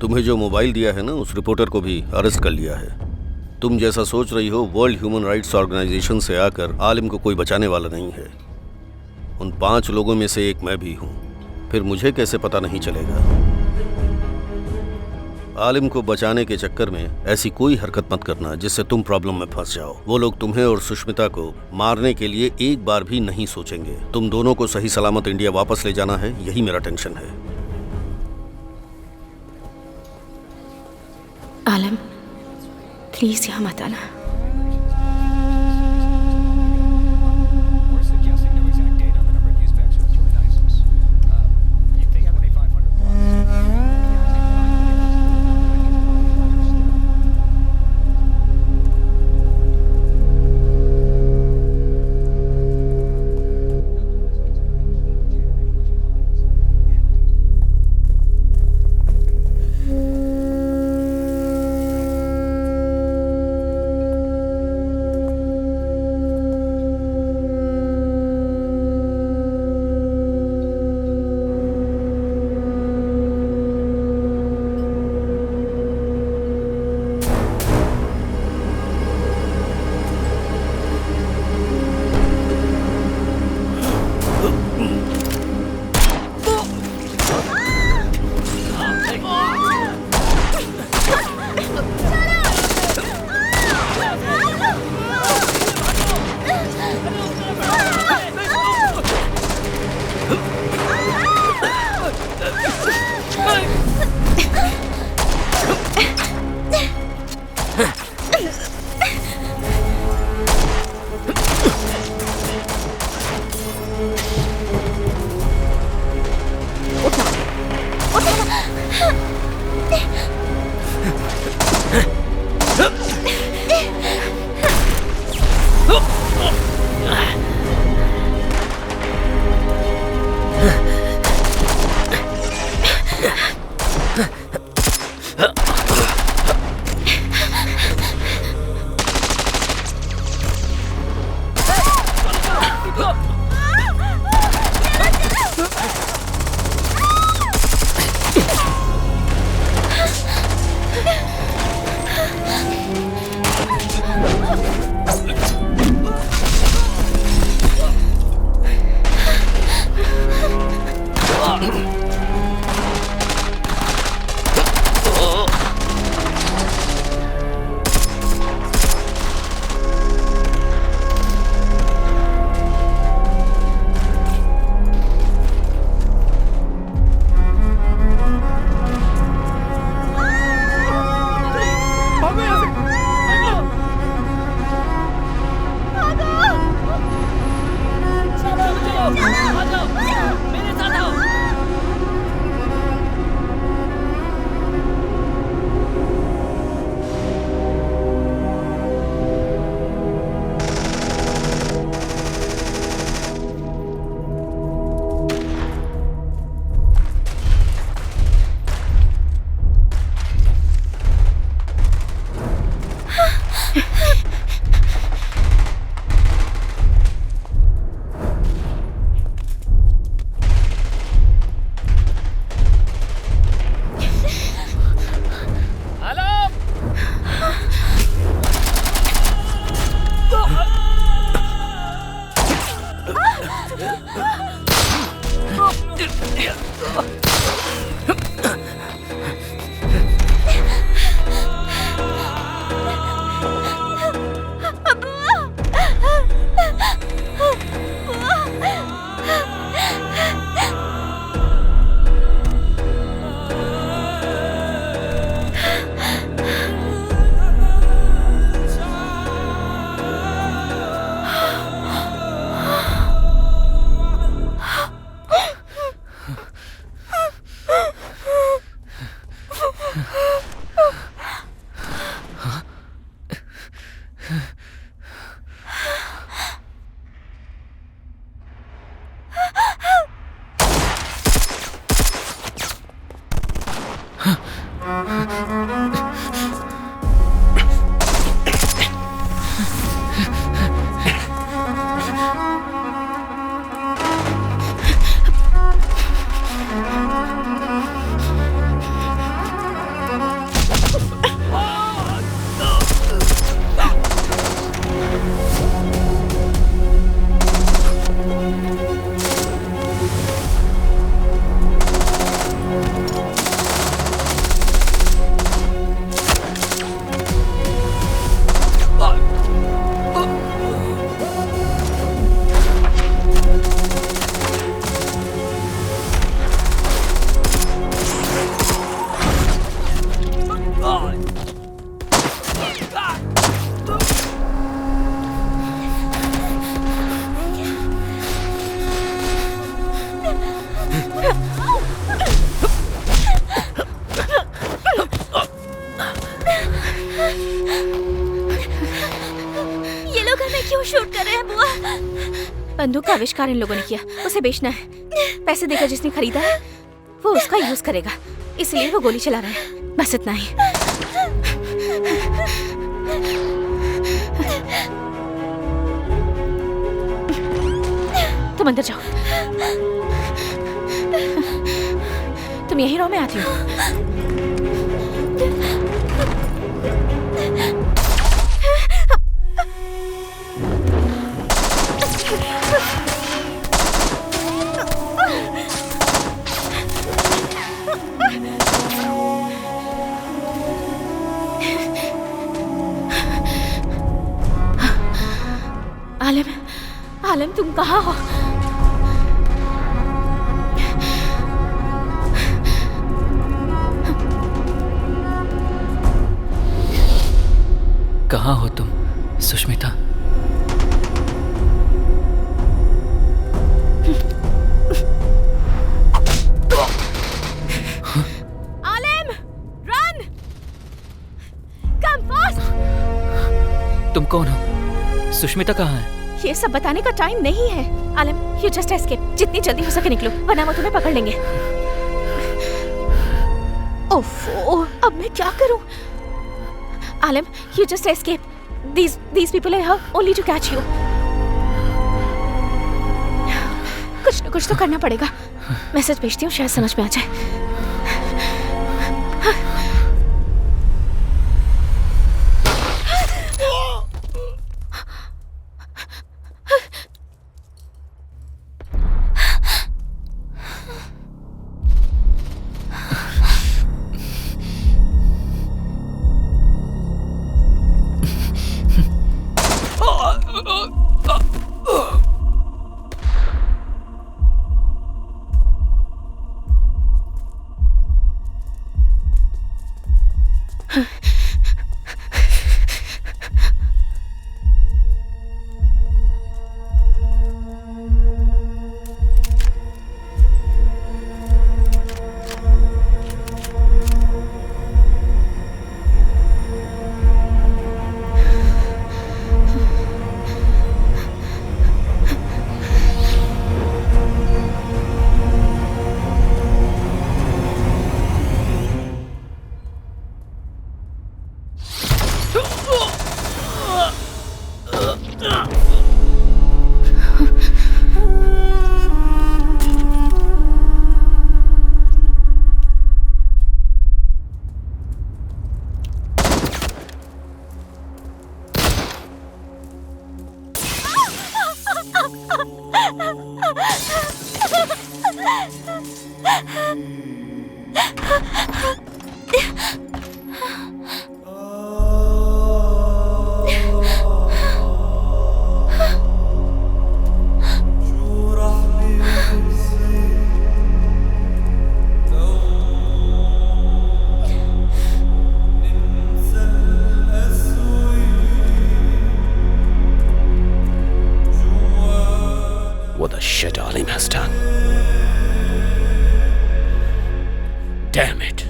तुम्हें जो मोबाइल दिया है ना, उस रिपोर्टर को भी अरेस्ट कर लिया है। तुम जैसा सोच रही हो, वर्ल्ड ह्यूमन राइट्स ऑर्गेनाइजेशन से आकर आलिम को कोई बचाने वाला नहीं है। उन 5 लोगों में से एक मैं भी हूं। फिर मुझे कैसे पता नहीं चलेगा? आलिम को बचाने के चक्कर में ऐसी कोई हरकत मत करना जिससे तुम प्रॉब्लम में फंस जाओ। वो लोग तुम्हें और सुष्मिता को मारने के लिए एक बार भी नहीं सोचेंगे। तुम दोनों को सही सलामत इंडिया वापस ले जाना है, यही मेरा टेंशन है। आलम, प्लीज यहाँ मत आना। ये लोग हमें क्यों शूट कर रहे हैं बुआ? बंदूक का आविष्कार इन लोगों ने किया, उसे बेचना है। पैसे देकर जिसने खरीदा है वो उसका यूज करेगा, इसलिए वो गोली चला रहा है, बस इतना ही। तुम अंदर जाओ। तुम यही रहो, मैं आती हूँ। आलम, आलम तुम कहाँ हो? कहाँ हो तुम सुष्मिता? आलम, रन! Come fast! तुम कौन हो? सुष्मिता कहाँ है? ये सब बताने का टाइम नहीं है। आलम, यू जस्ट एस्केप। जितनी जल्दी हो सके निकलो, वरना वो तुम्हें पकड़ लेंगे। ओफो, अब मैं क्या करूं? Alam, you just escape. These people are here only to catch you. कुछ न कुछ तो करना पड़ेगा। मैसेज भेजती हूँ, शायद समझ में आ जाए। What the shit Alim has done? Damn it!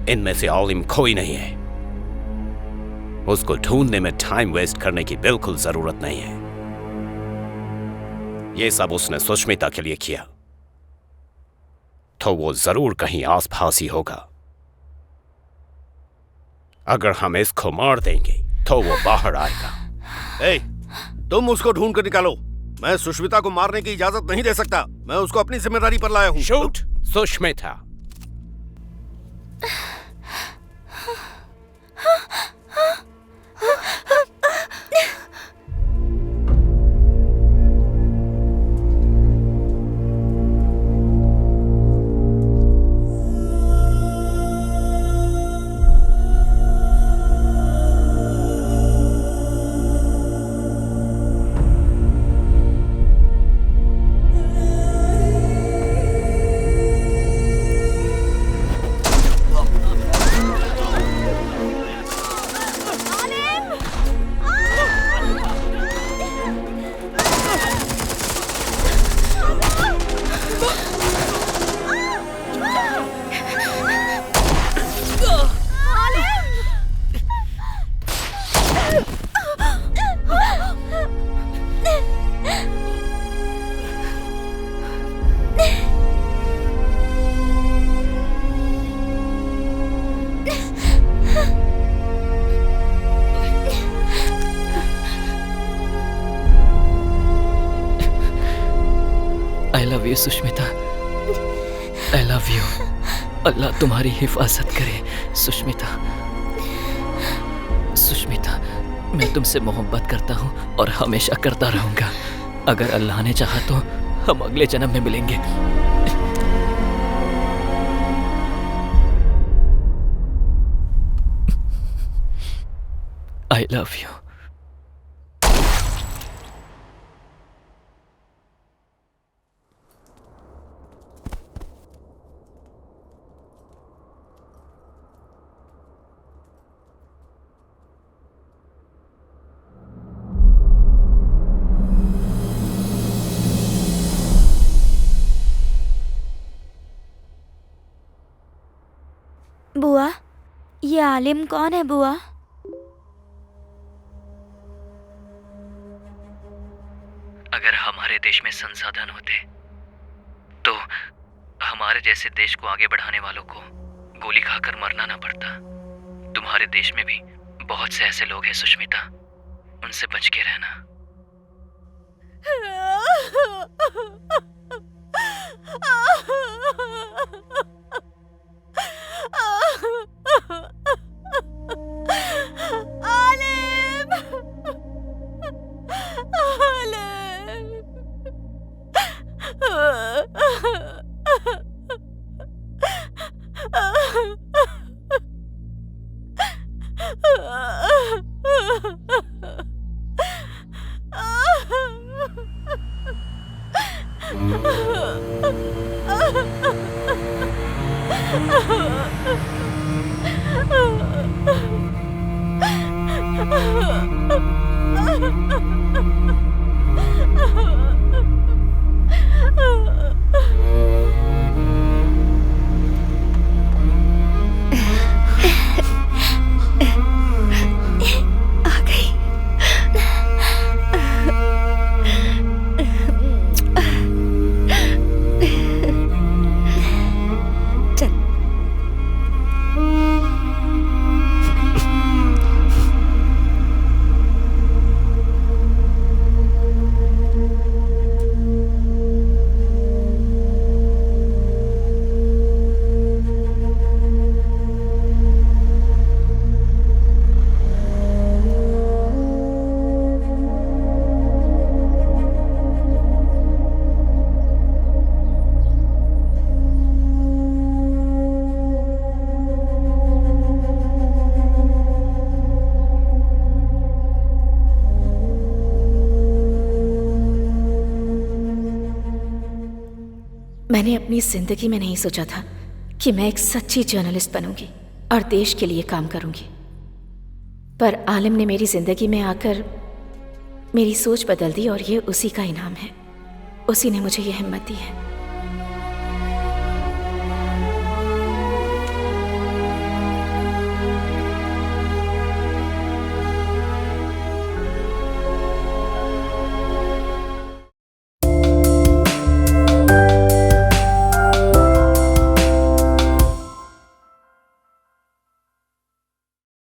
इनमें से आलिम कोई नहीं है। उसको ढूंढने में टाइम वेस्ट करने की बिल्कुल जरूरत नहीं है। ये सब उसने सुष्मिता के लिए किया, तो वो जरूर कहीं आसपास ही होगा। अगर हम इसको मार देंगे तो वो बाहर आएगा। ए, तुम उसको ढूंढ कर निकालो। मैं सुष्मिता को मारने की इजाजत नहीं दे सकता। मैं उसको अपनी जिम्मेदारी पर लाया हूँ। Shoot Sushmita. You Sushmita, I love you. Allah तुम्हारी हिफाजत करे सुष्मिता। सुष्मिता, मैं तुमसे मोहब्बत करता हूँ और हमेशा करता रहूँगा। अगर अल्लाह ने चाहा तो हम अगले जन्म में मिलेंगे। आई लव यू। बुआ, ये आलिम कौन है बुआ? अगर हमारे देश में संसाधन होते तो हमारे जैसे देश को आगे बढ़ाने वालों को गोली खाकर मरना ना पड़ता। तुम्हारे देश में भी बहुत से ऐसे लोग हैं सुष्मिता, उनसे बच के रहना। मैंने अपनी जिंदगी में नहीं सोचा था कि मैं एक सच्ची जर्नलिस्ट बनूंगी और देश के लिए काम करूंगी, पर आलिम ने मेरी जिंदगी में आकर मेरी सोच बदल दी और ये उसी का इनाम है। उसी ने मुझे ये हिम्मत दी है।